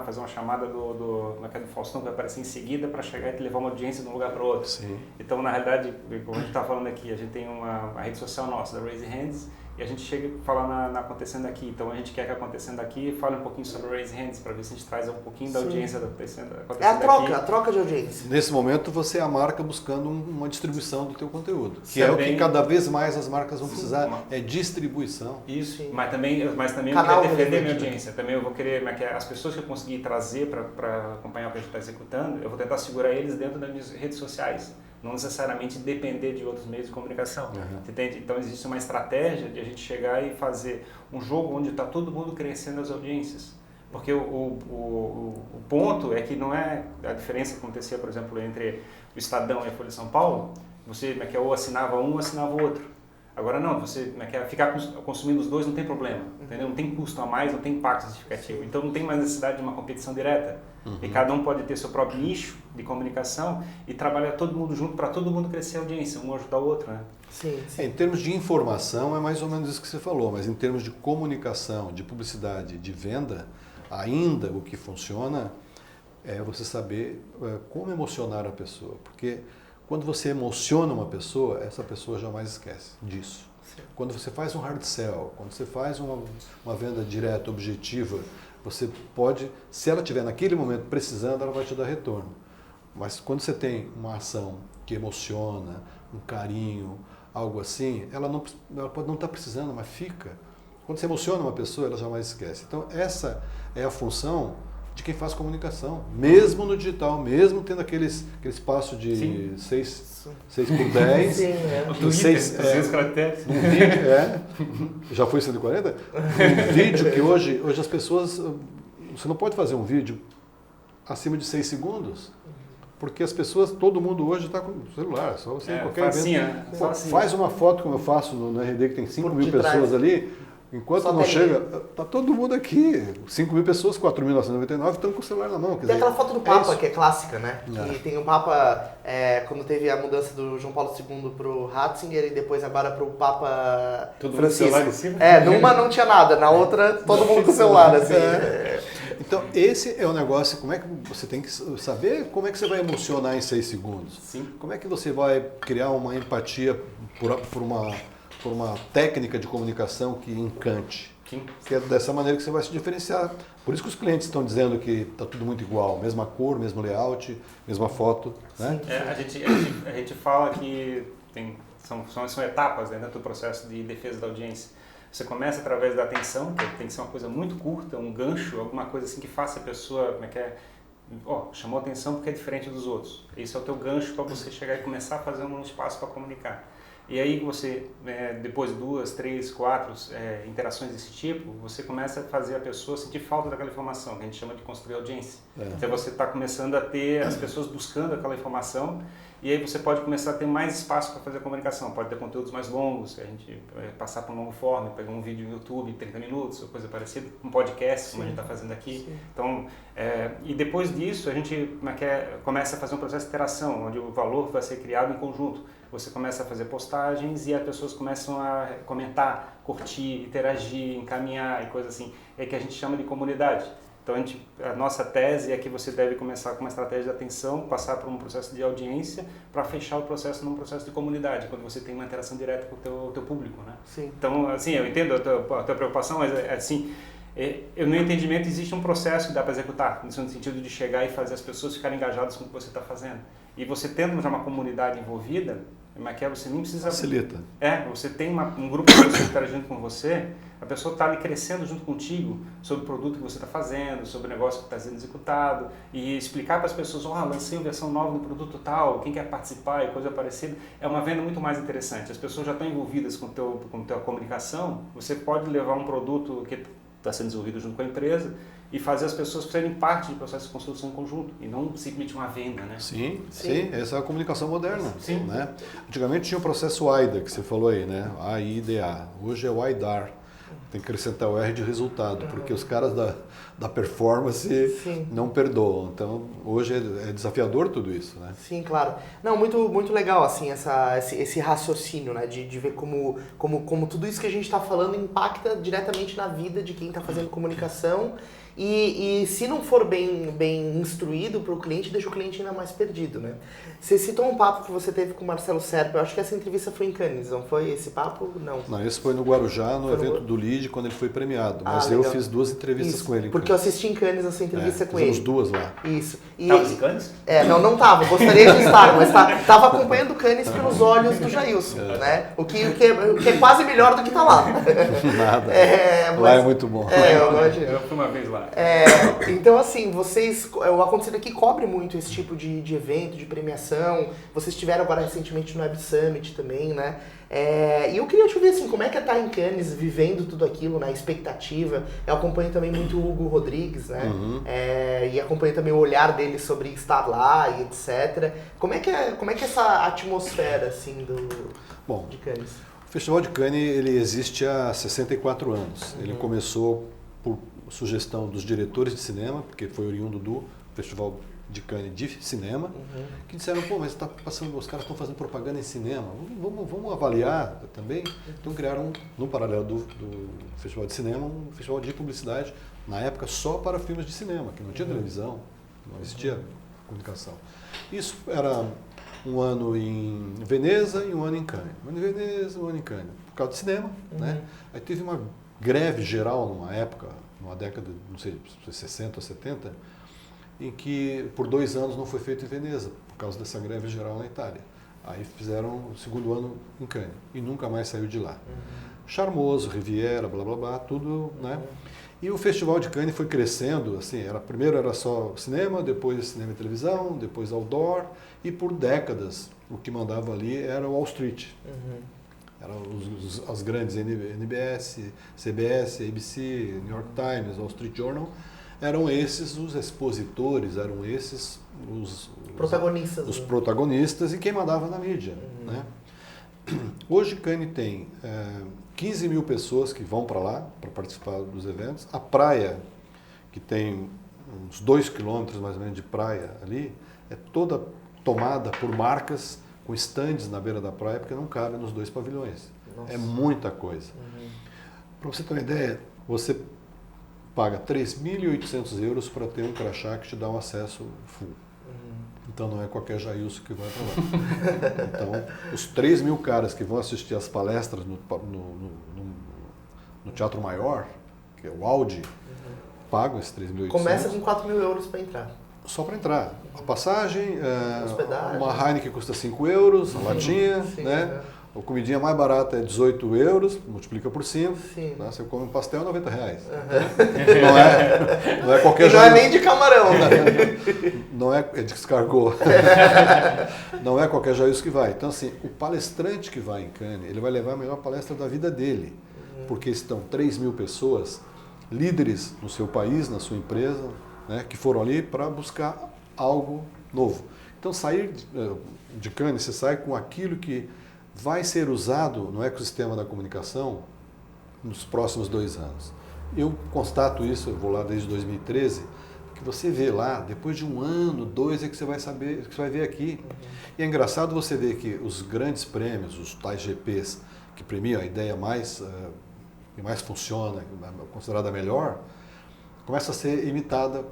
fazer uma chamada do Faustão, que vai aparecer em seguida para chegar e te levar uma audiência de um lugar para o outro. Sim. Então, na realidade, como a gente está falando aqui, a gente tem uma rede social nossa, da Raise Hands, e a gente chega e fala na Acontecendo Aqui. Então a gente quer que Acontecendo Aqui fale um pouquinho sobre o Raise Hands, para ver se a gente traz um pouquinho da audiência da Acontecendo É a troca, Aqui. a troca de audiência. Nesse momento você é a marca buscando uma distribuição do teu conteúdo, que Também, é o que cada vez mais as marcas vão precisar, é distribuição. Isso, Sim. mas também eu Canal quero defender a minha relevante, audiência. Também eu vou querer, as pessoas que eu conseguir trazer para acompanhar o que a gente está executando, eu vou tentar segurar eles dentro das minhas redes sociais. Não necessariamente depender de outros meios de comunicação. Entende? Então existe uma estratégia de a gente chegar e fazer um jogo onde está todo mundo crescendo as audiências. Porque o ponto é que não é a diferença que acontecia, por exemplo, entre o Estadão e a Folha de São Paulo, você ou assinava um ou assinava o outro. Agora não, você ficar consumindo os dois não tem problema, entendeu? Não tem custo a mais, não tem impacto significativo. Então não tem mais necessidade de uma competição direta. E cada um pode ter seu próprio nicho de comunicação e trabalhar todo mundo junto para todo mundo crescer a audiência, um ajudar o outro, né? Sim, sim. Em termos de informação é mais ou menos isso que você falou, mas em termos de comunicação, de publicidade, de venda, ainda o que funciona é você saber como emocionar a pessoa, porque quando você emociona uma pessoa, essa pessoa jamais esquece disso. Sim. Quando você faz um hard sell, quando você faz uma venda direta, objetiva, você pode, se ela estiver naquele momento precisando, ela vai te dar retorno. Mas quando você tem uma ação que emociona, um carinho, algo assim, ela pode não estar precisando, mas fica. Quando você emociona uma pessoa, ela jamais esquece. Então essa é a função de quem faz comunicação, mesmo no digital, mesmo tendo aquele espaço de 6 por 10. Sim, O 6 caracteres. Já foi 140? Um vídeo que hoje as pessoas... Você não pode fazer um vídeo acima de 6 segundos, porque as pessoas, todo mundo hoje está com celular, só você qualquer evento. Faz uma foto como eu faço no RD, que tem 5.000 pessoas ali. Enquanto não chega, tá todo mundo aqui. 5.000 pessoas, 4.999 estão com o celular na mão. Tem aquela foto do Papa, que é clássica, né? Que tem o Papa, quando teve a mudança do João Paulo II pro Ratzinger e depois agora pro Papa todo Francisco. Mundo celular em cima? Numa não tinha nada, na outra todo mundo com o celular, assim. Então, esse é o negócio, como é que você tem que saber como é que você vai emocionar em 6 segundos. Sim. Como é que você vai criar uma empatia por uma técnica de comunicação que encante. Sim. Que é dessa maneira que você vai se diferenciar. Por isso que os clientes estão dizendo que está tudo muito igual, mesma cor, mesmo layout, mesma foto. Né? A gente fala que são etapas dentro do processo de defesa da audiência. Você começa através da atenção, que tem que ser uma coisa muito curta, um gancho, alguma coisa assim que faça a pessoa, chamou atenção porque é diferente dos outros. Esse é o teu gancho para você chegar e começar a fazer um espaço para comunicar. E aí você, depois de 2, 3, 4 interações desse tipo, você começa a fazer a pessoa sentir falta daquela informação, que a gente chama de construir audiência. Então você está começando a ter as pessoas buscando aquela informação e aí você pode começar a ter mais espaço para fazer a comunicação. Pode ter conteúdos mais longos, a gente passar por um longo form, pegar um vídeo no YouTube, 30 minutos, ou coisa parecida, um podcast, como a gente está fazendo aqui. Sim. Então, e depois disso a gente começa a fazer um processo de interação, onde o valor vai ser criado em conjunto. Você começa a fazer postagens e as pessoas começam a comentar, curtir, interagir, encaminhar e coisas assim. É que a gente chama de comunidade. Então a nossa tese é que você deve começar com uma estratégia de atenção, passar por um processo de audiência para fechar o processo num processo de comunidade, quando você tem uma interação direta com o teu público, né? Sim. Então, assim, eu entendo a tua preocupação, mas assim, no meu entendimento existe um processo que dá para executar, no sentido de chegar e fazer as pessoas ficarem engajadas com o que você está fazendo. E você tendo já uma comunidade envolvida, você nem precisa... Facilita. Você tem um grupo de pessoas interagindo com você, a pessoa está ali crescendo junto contigo sobre o produto que você está fazendo, sobre o negócio que está sendo executado, e explicar para as pessoas, lancei uma versão nova do produto tal, quem quer participar e coisa parecida, é uma venda muito mais interessante. As pessoas já estão envolvidas com a tua comunicação, você pode levar um produto que está sendo desenvolvido junto com a empresa e fazer as pessoas serem parte do processo de construção em conjunto e não simplesmente uma venda, né? Sim, essa é a comunicação moderna. Sim. Né? Antigamente tinha o processo AIDA, que você falou aí, né? AIDA. Hoje é o AIDAR. Tem que acrescentar o R de resultado, porque os caras da performance não perdoam. Então, hoje é desafiador tudo isso, né? Sim, claro. Não, muito, muito legal, assim, esse raciocínio, né? De ver como tudo isso que a gente está falando impacta diretamente na vida de quem está fazendo comunicação E se não for bem instruído para o cliente, deixa o cliente ainda mais perdido, né? Você citou um papo que você teve com o Marcelo Serpa, eu acho que essa entrevista foi em Cannes, não foi esse papo? Não. Não, esse foi no Guarujá, no Foi no evento do LEED, quando ele foi premiado. Mas eu legal. fiz 2 entrevistas Isso, com ele. porque eu assisti em Cannes essa entrevista com fizemos ele. 2 lá. Isso. E, Tava em Cannes? não tava. Gostaria de estar, mas tava acompanhando o Cannes pelos olhos do Jailson, né? O que é quase melhor do que tá lá. Nada. Mas, lá é muito bom. eu imagino. Eu fui uma vez lá. Então, assim, o Acontecendo Aqui cobre muito esse tipo de evento, de premiação. Vocês estiveram agora recentemente no Web Summit também, né? E eu queria te ouvir, assim, como é que é estar em Cannes, vivendo tudo aquilo, na expectativa. Eu acompanho também muito o Hugo Rodrigues, né? E acompanho também o olhar dele sobre estar lá e etc. Como é que é essa atmosfera, assim, de Cannes? O Festival de Cannes, ele existe há 64 anos. Ele começou por sugestão dos diretores de cinema, porque foi oriundo do Festival de Cannes de cinema, que disseram, pô, mas tá passando, os caras estão fazendo propaganda em cinema, vamos avaliar também. Então criaram, no paralelo do Festival de Cinema, um festival de publicidade, na época só para filmes de cinema, que não tinha televisão, não existia comunicação. Isso era um ano em Veneza e um ano em Cannes. Um ano em Veneza, um ano em Cannes, por causa de cinema, né? Aí teve uma greve geral numa época, numa década, não sei, 60 ou 70, em que por 2 anos não foi feito em Veneza, por causa dessa greve geral na Itália. Aí fizeram o segundo ano em Cannes e nunca mais saiu de lá. Charmoso, Riviera, blá blá blá, tudo, né? E o Festival de Cannes foi crescendo, assim, primeiro era só cinema, depois cinema e televisão, depois outdoor, e por décadas o que mandava ali era o Wall Street. Eram as grandes NBS, CBS, ABC, New York Times, Wall Street Journal. Eram esses os expositores, eram esses os protagonistas e quem mandava na mídia. Né? Hoje Cannes tem 15 mil pessoas que vão para lá para participar dos eventos. A praia, que tem uns 2 quilômetros mais ou menos de praia ali, é toda tomada por marcas com estandes na beira da praia, porque não cabe nos 2 pavilhões. Nossa. É muita coisa. Para você ter uma ideia, você paga 3.800 euros para ter um crachá que te dá um acesso full. Então não é qualquer Jailson que vai para lá. Então, os 3 mil caras que vão assistir as palestras no Teatro Maior, que é o Audi, pagam esses 3.800. Começa com 4.000 euros para entrar. Só para entrar. A passagem, hospedagem. Uma Heineken custa 5 euros, a latinha, né? A comidinha mais barata é 18 euros, multiplica por 5. Né? Você come um pastel, R$90. Não é qualquer Não é nem de camarão. Não é descargou. Não é qualquer Jailson que vai. Então, assim, o palestrante que vai em Cannes, ele vai levar a melhor palestra da vida dele. Porque estão 3 mil pessoas, líderes no seu país, na sua empresa, né, que foram ali para buscar algo novo. Então, sair de Cannes, você sai com aquilo que vai ser usado no ecossistema da comunicação nos próximos 2 anos. Eu constato isso, eu vou lá desde 2013, que você vê lá, depois de 1 ano, 2, é que você vai saber, que você vai ver aqui. E é engraçado você ver que os grandes prêmios, os tais GPs, que premiam a ideia que mais funciona, considerada melhor, começa a ser imitada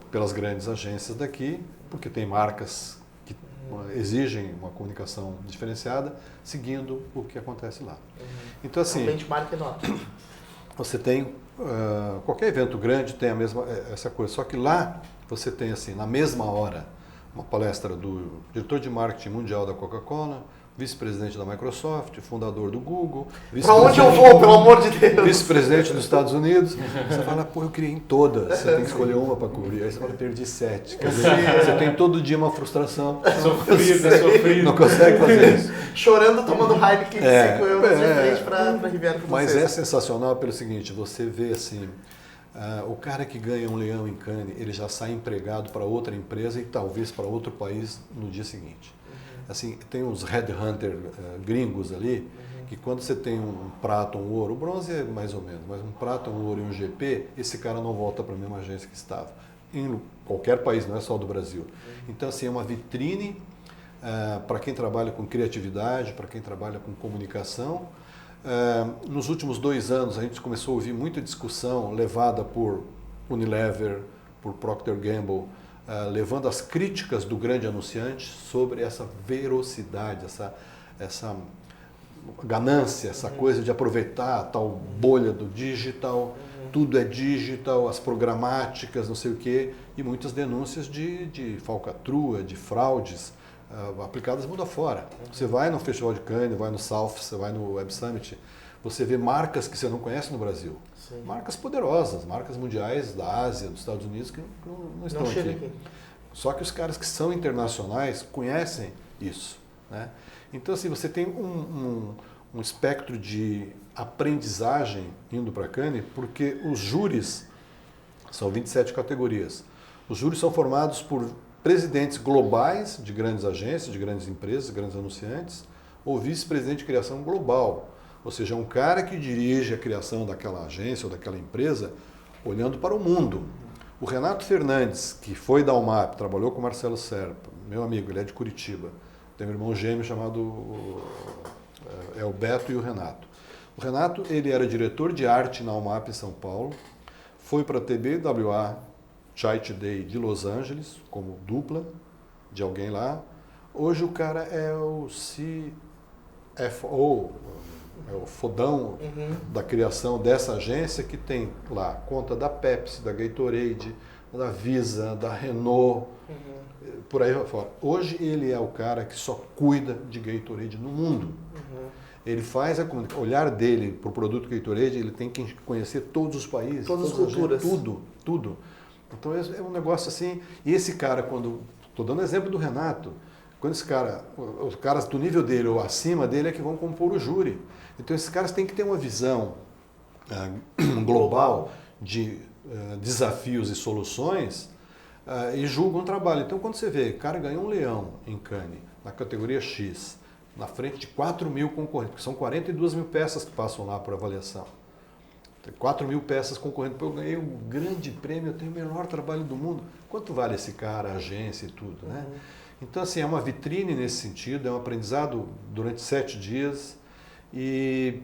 pelas grandes agências daqui, porque tem marcas que exigem uma comunicação diferenciada, seguindo o que acontece lá. Então, assim, um benchmark enorme. Você tem, qualquer evento grande tem essa coisa, só que lá você tem, assim, na mesma hora, uma palestra do diretor de marketing mundial da Coca-Cola, vice-presidente da Microsoft, fundador do Google. Para onde eu vou, pelo amor de Deus? Vice-presidente dos Estados Unidos. Você fala, pô, eu queria ir em todas. Você tem que escolher uma para cobrir. Aí você fala, perdi 7. Quer dizer, você tem todo dia uma frustração. Sofrido. Não consegue fazer isso. Chorando, tomando Heineken de 5 euros de frente para Riviera com Mas vocês. é sensacional pelo seguinte, você vê assim, o cara que ganha um leão em Cannes, ele já sai empregado para outra empresa e talvez para outro país no dia seguinte. Assim, tem uns headhunter gringos ali, que quando você tem um prata, um ouro, o bronze é mais ou menos, mas um prata, um ouro e um GP, esse cara não volta para a mesma agência que estava. Em qualquer país, não é só do Brasil. Então, assim, é uma vitrine para quem trabalha com criatividade, para quem trabalha com comunicação. Nos últimos 2 anos, a gente começou a ouvir muita discussão levada por Unilever, por Procter & Gamble, levando as críticas do grande anunciante sobre essa velocidade, essa ganância, essa coisa de aproveitar a tal bolha do digital, tudo é digital, as programáticas, não sei o quê, e muitas denúncias de falcatrua, de fraudes aplicadas mundo afora. Você vai no Festival de Cannes, vai no South, você vai no Web Summit, você vê marcas que você não conhece no Brasil. Sim. Marcas poderosas, marcas mundiais da Ásia, dos Estados Unidos, que não estão aqui. Só que os caras que são internacionais conhecem isso, né? Então, assim, você tem um espectro de aprendizagem indo para Cannes, porque os júris, são 27 categorias, os júris são formados por presidentes globais de grandes agências, de grandes empresas, grandes anunciantes, ou vice-presidente de criação global, ou seja, um cara que dirige a criação daquela agência ou daquela empresa olhando para o mundo. O Renato Fernandes, que foi da UMAP, trabalhou com o Marcelo Serpa, meu amigo, ele é de Curitiba, tem um irmão gêmeo chamado o Beto e o Renato. O Renato, ele era diretor de arte na UMAP em São Paulo, foi para a TBWA Chai Today de Los Angeles, como dupla de alguém lá. Hoje o cara é o CFO, é o fodão da criação dessa agência, que tem lá conta da Pepsi, da Gatorade, da Visa, da Renault, por aí fora. Hoje ele é o cara que só cuida de Gatorade no mundo. Ele faz o olhar dele para o produto Gatorade, ele tem que conhecer todos os países. Todas as culturas. Tudo. Então é um negócio assim. E esse cara, estou dando exemplo do Renato, quando esse cara, os caras do nível dele ou acima dele é que vão compor o júri. Então esses caras têm que ter uma visão global de desafios e soluções e julgam o trabalho. Então quando você vê, o cara ganhou um leão em Cannes, na categoria X, na frente de 4 mil concorrentes, porque são 42 mil peças que passam lá por avaliação. Tem 4 mil peças concorrendo. Eu ganhei um grande prêmio, eu tenho o melhor trabalho do mundo. Quanto vale esse cara, a agência e tudo, né? Então, assim, é uma vitrine nesse sentido, é um aprendizado durante 7 dias e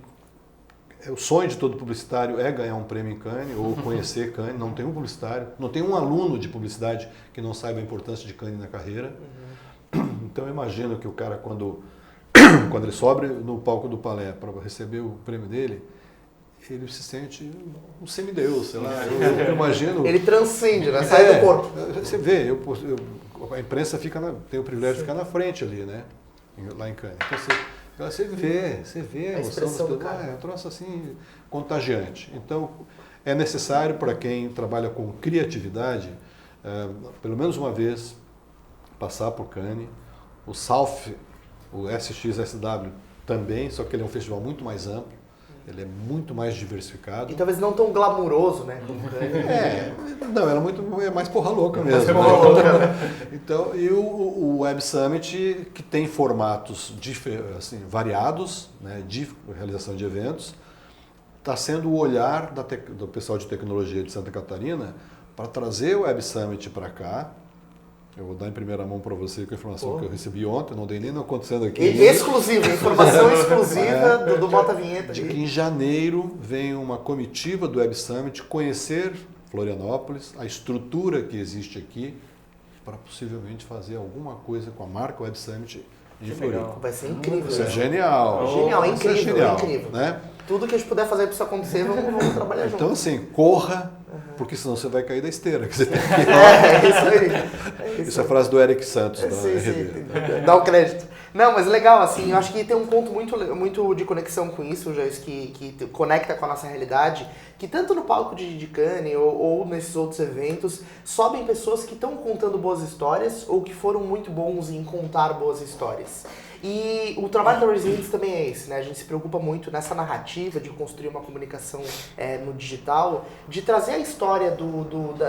o sonho de todo publicitário é ganhar um prêmio em Cannes ou conhecer Cannes. Não tem um publicitário, não tem um aluno de publicidade que não saiba a importância de Cannes na carreira. Então, eu imagino que o cara, quando ele sobe no palco do Palais para receber o prêmio dele, ele se sente um semideus, sei lá. Eu imagino. Ele transcende, né? Sai do corpo. Você vê, a imprensa tem o privilégio de ficar na frente ali, né? Lá em Cannes. Então você vê a emoção do cara. É um troço assim contagiante. Então é necessário para quem trabalha com criatividade, pelo menos uma vez, passar por Cannes. O South, o SXSW também, só que ele é um festival muito mais amplo. Ele é muito mais diversificado. E talvez não tão glamuroso, né? Como não, é mais porra louca mesmo. Então, e o Web Summit, que tem formatos assim, variados, né, de realização de eventos, está sendo o olhar do pessoal de tecnologia de Santa Catarina para trazer o Web Summit para cá. Eu vou dar em primeira mão para você com a informação que eu recebi ontem, não dei nem acontecendo aqui. Exclusiva, informação exclusiva do Bota Vinheta. De que em janeiro vem uma comitiva do Web Summit conhecer Florianópolis, a estrutura que existe aqui, para possivelmente fazer alguma coisa com a marca Web Summit de Florianópolis. Vai ser incrível. Isso é genial. Genial, é incrível. Genial, é incrível. Né? Tudo que a gente puder fazer para isso acontecer, vamos trabalhar junto. Então, assim, corra, porque senão você vai cair da esteira. Que você tem que... É isso aí. Isso é a frase do Eric Santos, da sim, RB. Dá o crédito. Não, mas legal, assim, eu acho que tem um ponto muito de conexão com isso, Joyce, que conecta com a nossa realidade, que tanto no palco de Cannes ou nesses outros eventos, sobem pessoas que estão contando boas histórias ou que foram muito bons em contar boas histórias. E o trabalho da Resilience também é esse, né? A gente se preocupa muito nessa narrativa de construir uma comunicação no digital, de trazer a história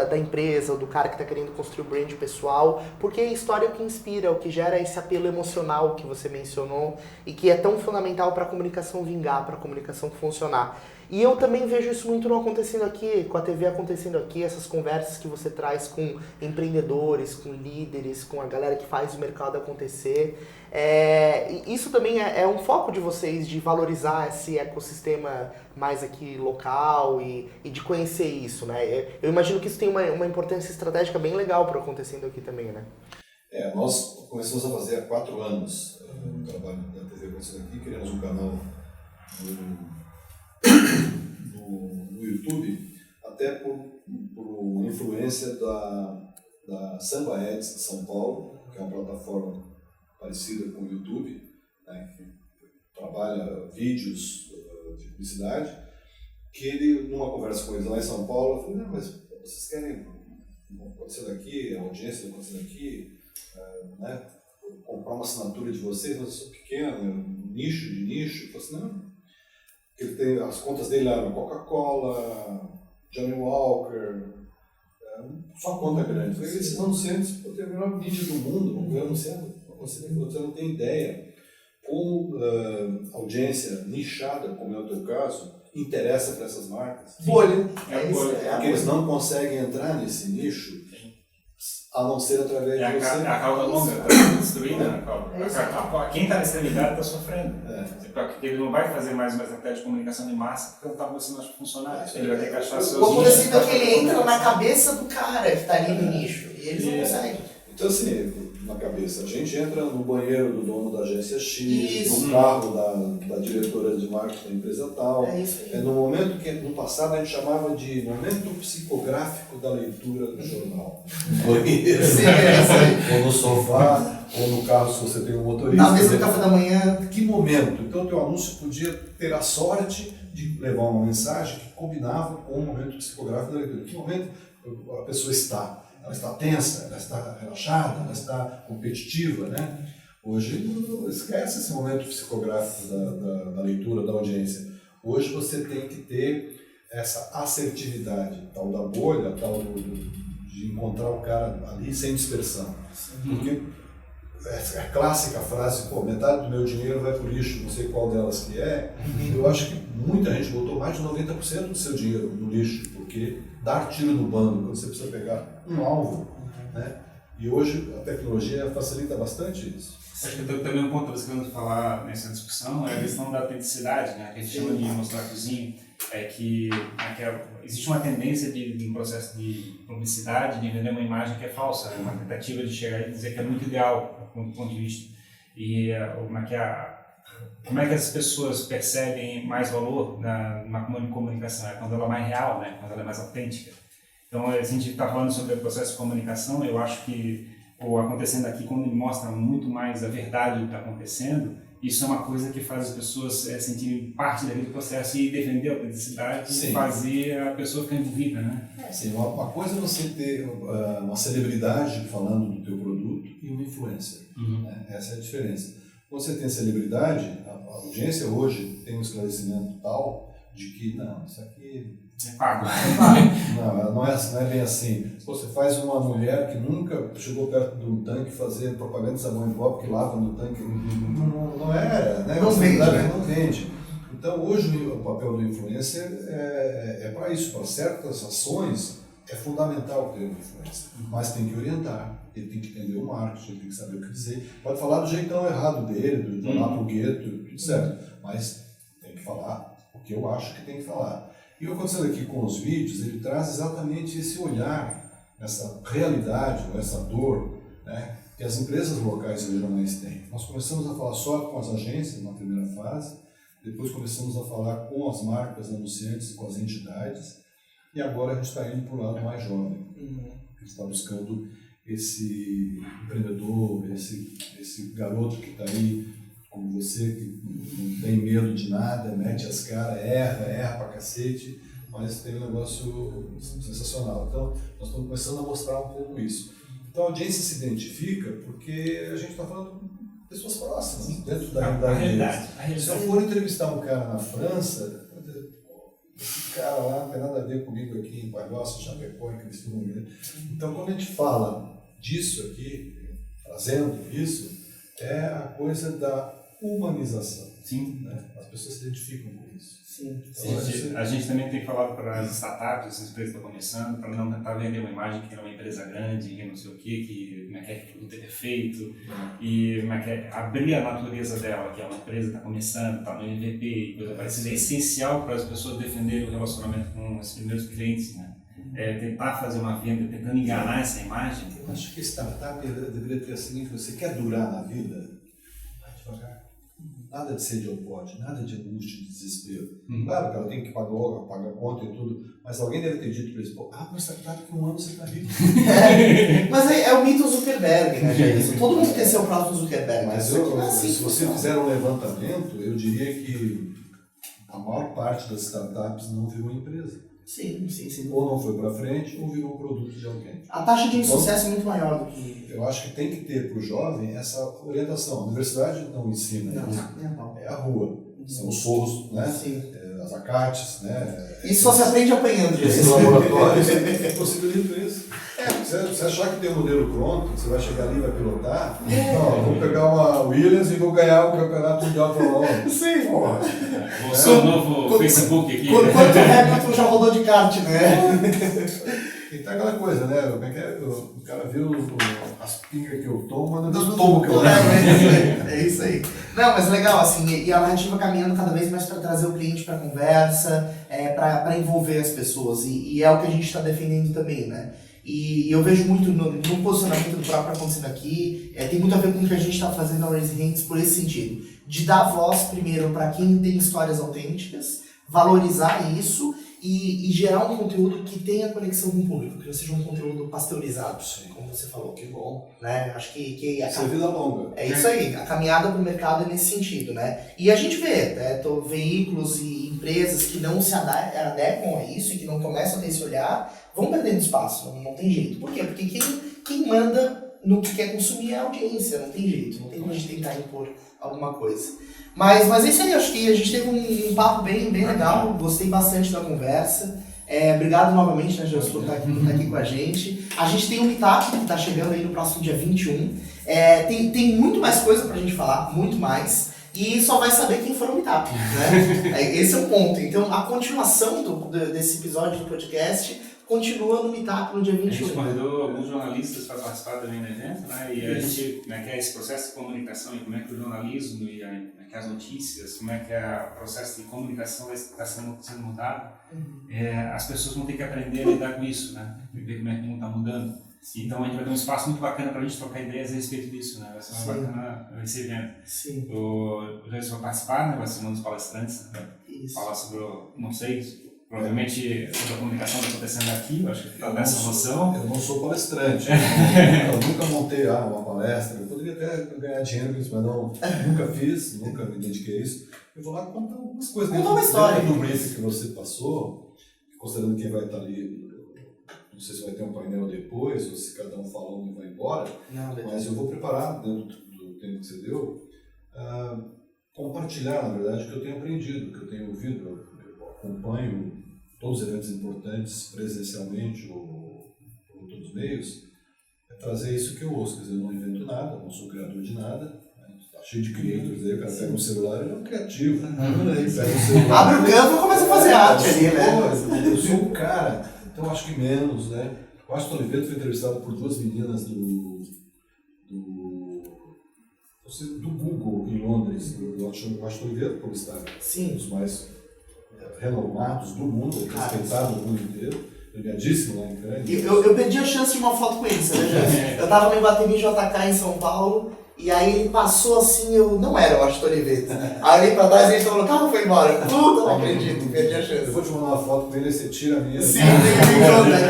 da empresa, ou do cara que está querendo construir o brand pessoal, porque a história é o que inspira, o que gera esse apelo emocional que você mencionou e que é tão fundamental para a comunicação vingar, para a comunicação funcionar. E eu também vejo isso muito não acontecendo aqui, com a TV acontecendo aqui, essas conversas que você traz com empreendedores, com líderes, com a galera que faz o mercado acontecer. Isso também é um foco de vocês, de valorizar esse ecossistema mais aqui local e de conhecer isso, né? Eu imagino que isso tem uma importância estratégica bem legal para acontecendo aqui também, né? Nós começamos a fazer há 4 anos o trabalho da TV acontecendo aqui, criamos um canal no YouTube, até por influência da Samba Ads de São Paulo, que é uma plataforma parecida com o YouTube, né, que trabalha vídeos de publicidade, que ele, numa conversa com eles lá em São Paulo, falou, não, mas vocês querem acontecer daqui, a audiência acontecendo aqui, né, comprar uma assinatura de vocês, mas eu sou pequeno, nicho de nicho. Eu falei assim, não, ele tem as contas dele lá, Coca-Cola, Johnny Walker, só conta grande. Eu falei, esses anunciantes têm a melhor mídia do mundo, vão ver anunciando, você não tem ideia como a audiência nichada, como é o teu caso, interessa para essas marcas. Bolha. Porque eles não conseguem entrar nesse nicho a não ser através de você. A cauda longa está destruída na cauda. Quem está na extremidade está sofrendo. Porque ele não vai fazer mais uma estratégia de comunicação de massa porque não está começando a funcionar. Ele vai ter que achar seus O acontecido é que ele entra na cabeça do cara que está ali no nicho e eles não conseguem. Então, assim, na cabeça, a gente entra no banheiro do dono da agência X, Isso. no carro da diretora de marketing da empresa tal. É isso aí. No momento que, no passado, a gente chamava de momento psicográfico da leitura do jornal. Ou no sofá, ou no carro, se você tem um motorista. Na mesa do café da manhã. Que momento? Então, o teu anúncio podia ter a sorte de levar uma mensagem que combinava com o momento psicográfico da leitura. Que momento a pessoa está? Ela está tensa, ela está relaxada, ela está competitiva, né? Hoje, esquece esse momento psicográfico da leitura, da audiência. Hoje você tem que ter essa assertividade, tal da bolha, tal de encontrar o cara ali sem dispersão. Porque é a clássica frase, pô, metade do meu dinheiro vai para o lixo, não sei qual delas que é. Eu acho que muita gente botou mais de 90% do seu dinheiro no lixo, porque dar tiro no bando, quando você precisa pegar um alvo, né? E hoje a tecnologia facilita bastante isso. Acho que também um ponto que você querendo falar nessa discussão é a questão da autenticidade, né? Que a gente chama de mostrar cozinho, existe uma tendência de um processo de publicidade, de vender uma imagem que é falsa, né? Uma tentativa de chegar e dizer que é muito ideal do ponto de vista. E como é que as pessoas percebem mais valor numa comunicação? É quando ela é mais real, né? Quando ela é mais autêntica. Então, a gente está falando sobre o processo de comunicação, eu acho que o acontecendo aqui, quando ele mostra muito mais a verdade do que está acontecendo, isso é uma coisa que faz as pessoas sentirem parte daquele processo e defender a autenticidade e fazer a pessoa ficar envolvida, né? Sim, uma coisa é você ter uma celebridade falando do teu produto e uma influencer. Né? Essa é a diferença. Quando você tem celebridade, a audiência hoje tem um esclarecimento tal de que, não, isso aqui é pago. Não é bem assim. Se você faz uma mulher que nunca chegou perto de um tanque fazer propaganda de sabão em pó porque lava no tanque, não é, né? Não vende, né? Não vende. Então hoje o papel do influencer é para isso, para certas ações é fundamental ter uma influência, mas tem que orientar, ele tem que entender o marketing, ele tem que saber o que dizer, pode falar do jeitão errado dele, do lá pro gueto, tudo certo, mas tem que falar o que eu acho que tem que falar. E o que acontecendo aqui com os vídeos, ele traz exatamente esse olhar, essa realidade, essa dor, né, que as empresas locais e regionais têm. Nós começamos a falar só com as agências na primeira fase, depois começamos a falar com as marcas anunciantes e com as entidades, e agora a gente está indo para o lado mais jovem. A gente está buscando esse empreendedor, esse garoto que está aí, como você, que não tem medo de nada, mete as caras, erra pra cacete, mas tem um negócio sensacional. Então, nós estamos começando a mostrar um pouco isso. Então, a audiência se identifica porque a gente está falando de pessoas próximas, dentro da realidade deles. Se eu for entrevistar um cara na França, esse cara lá não tem nada a ver comigo aqui em Palhoça, Chapecó, em Cristina. Então, quando a gente fala disso aqui, trazendo isso, é a coisa da humanização. Sim. Né? As pessoas se identificam com isso. Sim. Então, A gente também tem falado para as startups, as empresas que estão começando, para não tentar vender uma imagem que é uma empresa grande, que não sei o quê, que como é que tudo é perfeito, e como é que é abrir a natureza dela, que é uma empresa que está começando, está no MVP, e coisa parecida. É essencial para as pessoas defenderem o relacionamento com os primeiros clientes, né? Tentar fazer uma venda, tentando enganar essa imagem. eu acho que startup deveria ter a seguinte: você quer durar na vida? Vai devagar. Nada de sede ao pote, nada de angústia, de desespero. Claro que ela tem que pagar a conta e tudo, mas alguém deve ter dito para eles: uma startup que 1 ano você está rico. Mas é o mito Zuckerberg, né, Jair? Todo mundo quer ser o próximo Zuckerberg. Mas se você fizer um levantamento, eu diria que a maior parte das startups não virou empresa. Sim. Ou não foi para frente, ou virou um produto de alguém. A taxa de insucesso é muito maior do que... Eu acho que tem que ter para o jovem essa orientação. A universidade não ensina isso. Não. É a rua. São os forros, né? Sim. As acates, né? Isso só se aprende apanhando, Esses Jair. laboratórios possibilitam isso. Você achar que tem um modelo pronto, você vai chegar ali e vai pilotar, não, vou pegar uma Williams e vou ganhar o campeonato mundial de Fórmula 1. Sim. Vou ser o novo Facebook aqui. Quanto Hamilton já rodou de kart, né? E tá aquela coisa, né? Como é que é? O cara vê as pingas que eu tomo, mas não tomo que eu levo. É isso aí. Não, mas legal, assim, e a narrativa caminhando cada vez mais para trazer o cliente para a conversa, para envolver as pessoas, e é o que a gente está defendendo também, né? E eu vejo muito no posicionamento do próprio acontecendo aqui, tem muito a ver com o que a gente está fazendo na Raise Hands por esse sentido, de dar voz primeiro para quem tem histórias autênticas, valorizar isso e gerar um conteúdo que tenha conexão com o público, que não seja um conteúdo pasteurizado, como você falou. Que bom. Né? Acho que Isso é vida longa. é isso aí, a caminhada para o mercado é nesse sentido, né? E a gente vê, veículos e empresas que não se adequam a isso e que não começam a ter esse olhar, vão perdendo espaço, não tem jeito. Por quê? Porque quem manda no que quer consumir é a audiência, não tem jeito, não tem como a gente tentar impor alguma coisa. Mas é isso aí, acho que a gente teve um papo bem legal, gostei bastante da conversa. Obrigado novamente, né, Jesus, por estar aqui com a gente. A gente tem um meetup que está chegando aí no próximo dia 21. Tem muito mais coisa pra gente falar, muito mais. E só vai saber quem for no meetup, né? Esse é o ponto. Então, a continuação desse episódio do podcast continua no meetup no dia 21. A gente convidou alguns jornalistas para participar também do evento, né? E a gente, como é que é esse processo de comunicação e como é que o jornalismo e como é que as notícias, como é que o processo de comunicação está sendo mudado. As pessoas vão ter que aprender a lidar com isso, né? E ver como é que o mundo está mudando. Então a gente vai ter um espaço muito bacana para a gente trocar ideias a respeito disso, né? Vai ser uma bacana esse evento. Sim. O Jason vai participar, né? Vai ser um dos palestrantes, né? Falar sobre, não sei, provavelmente toda a comunicação está acontecendo aqui, eu acho que está nessa noção. Eu não sou palestrante, eu nunca montei uma palestra, eu poderia até ganhar dinheiro com isso, mas nunca fiz, nunca me dediquei a isso. Eu vou lá contar algumas coisas dentro do briefing que você passou, considerando quem vai estar ali, não sei se vai ter um painel depois, ou se cada um fala um e vai embora, mas eu vou preparar, dentro do tempo que você deu, compartilhar, na verdade, o que eu tenho aprendido, o que eu tenho ouvido. Eu acompanho todos os eventos importantes presencialmente ou por outros meios, trazer isso que eu ouço. Quer dizer, eu não invento nada, não sou criador de nada, está cheio de creators aí, o cara pega um celular, ele é um criativo. Ele pega um celular, abre o campo e começa a fazer arte ali, né? Eu sou um cara, então acho que menos, né? O Aston Oliveto foi entrevistado por 2 meninas do Google em Londres, o Aston Oliveto, como está, um dos mais renomados do mundo, respeitado no mundo inteiro, premiadíssimo lá em Cannes. Eu perdi a chance de uma foto com ele, sabe? Eu tava no Iguatemi JK em São Paulo, e aí ele passou assim, eu não era o Aston Oliveto. Aí eu olhei pra trás e ele falou, o carro foi embora. Puta, não acredito, perdi a chance. Eu vou te mandar uma foto com ele e você tira a minha. Sim,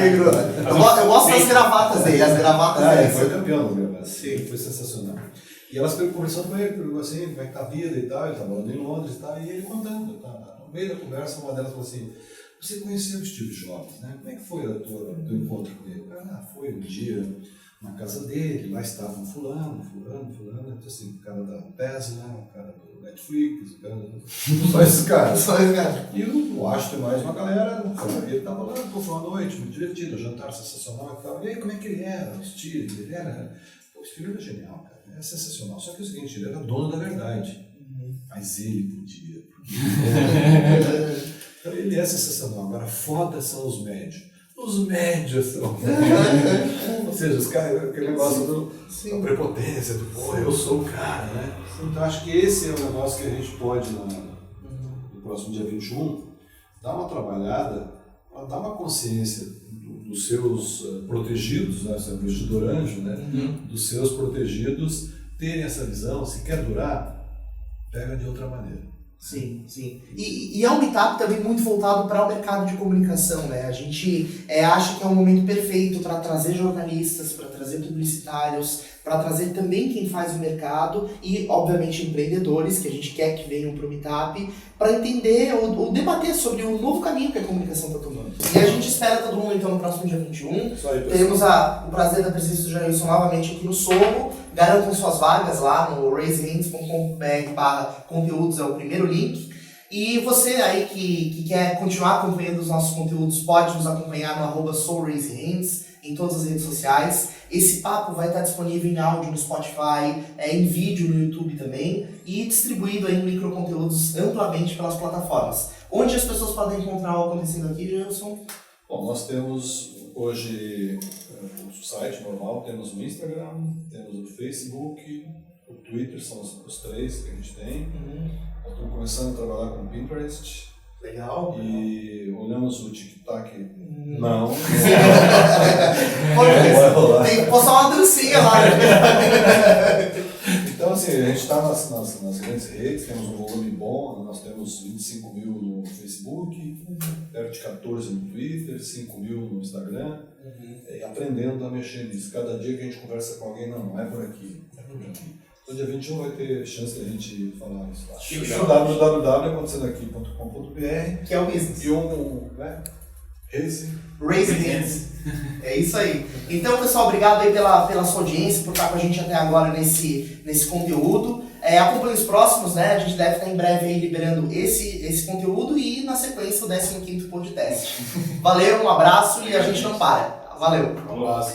migrou. Eu gosto das gravatas dele, as gravatas dele. Ele foi campeão do gravata, foi sensacional. E elas conversando com ele, perguntou assim, como é que tá a vida e tal, ele estava morando em Londres e tal, e ele contando, no meio da conversa, uma delas falou assim, você conheceu o Steve Jobs, né? Como é que foi o teu encontro com ele? Foi um dia na casa dele, lá estavam fulano, então assim, o cara da Tesla, o cara do Netflix, o cara só esses caras. E eu acho que tem mais uma galera, ele estava lá, foi uma noite muito divertida, jantar sensacional e tal, e aí como é que ele era, o Steve? O Steve era genial, cara, é sensacional, só que é o seguinte, ele era dono da verdade. Mas ele podia. Então ele é sensacional. Agora, foda são os médios. Os médios são. Ou seja, os caras, aquele negócio da prepotência, do pô, eu sou o cara, né? Então acho que esse é o negócio que a gente pode, no próximo dia 21, dar uma trabalhada, para dar uma consciência dos seus protegidos, né? Você é investidor anjo, né? Dos seus protegidos terem essa visão. Se quer durar, pega de outra maneira. Sim, sim. E é um meetup também muito voltado para o mercado de comunicação, né? A gente acha que é um momento perfeito para trazer jornalistas, para trazer publicitários, para trazer também quem faz o mercado e, obviamente, empreendedores, que a gente quer que venham para o meetup, para entender ou debater sobre o novo caminho que a comunicação está tomando. E a gente espera todo mundo, então, no próximo dia 21. Teremos o prazer da presença do Jailson novamente aqui no Sorro. Garantam suas vagas lá no raisehands.com.br/conteúdos, é o primeiro link. E você aí que quer continuar acompanhando os nossos conteúdos, pode nos acompanhar no @soulraisehands em todas as redes sociais. Esse papo vai estar disponível em áudio no Spotify, em vídeo no YouTube também, e distribuído aí em microconteúdos amplamente pelas plataformas. Onde as pessoas podem encontrar o acontecendo aqui, Jailson? Bom, nós temos hoje o site normal, temos o Instagram, temos o Facebook, o Twitter, são os três que a gente tem. Nós estamos começando a trabalhar com o Pinterest. Legal. E olhamos o TikTok. Não. Tem que postar uma dancinha lá. Então, assim, a gente está nas grandes redes, temos um volume bom, nós temos 25 mil no Facebook, perto de 14 no Twitter, 5 mil no Instagram, e aprendendo a mexer nisso. Cada dia que a gente conversa com alguém, não é por aqui, é por aqui. Então, dia 21 vai ter chance de a gente falar isso lá. www.acontecendaqui.com.br, que é o business. E Raise Hands. É isso aí. Então, pessoal, obrigado aí pela sua audiência, por estar com a gente até agora nesse conteúdo. Acompanhe os próximos, né? A gente deve estar em breve aí liberando esse conteúdo e, na sequência, o 15º podcast. Valeu, um abraço e a gente não para. Valeu. Um abraço.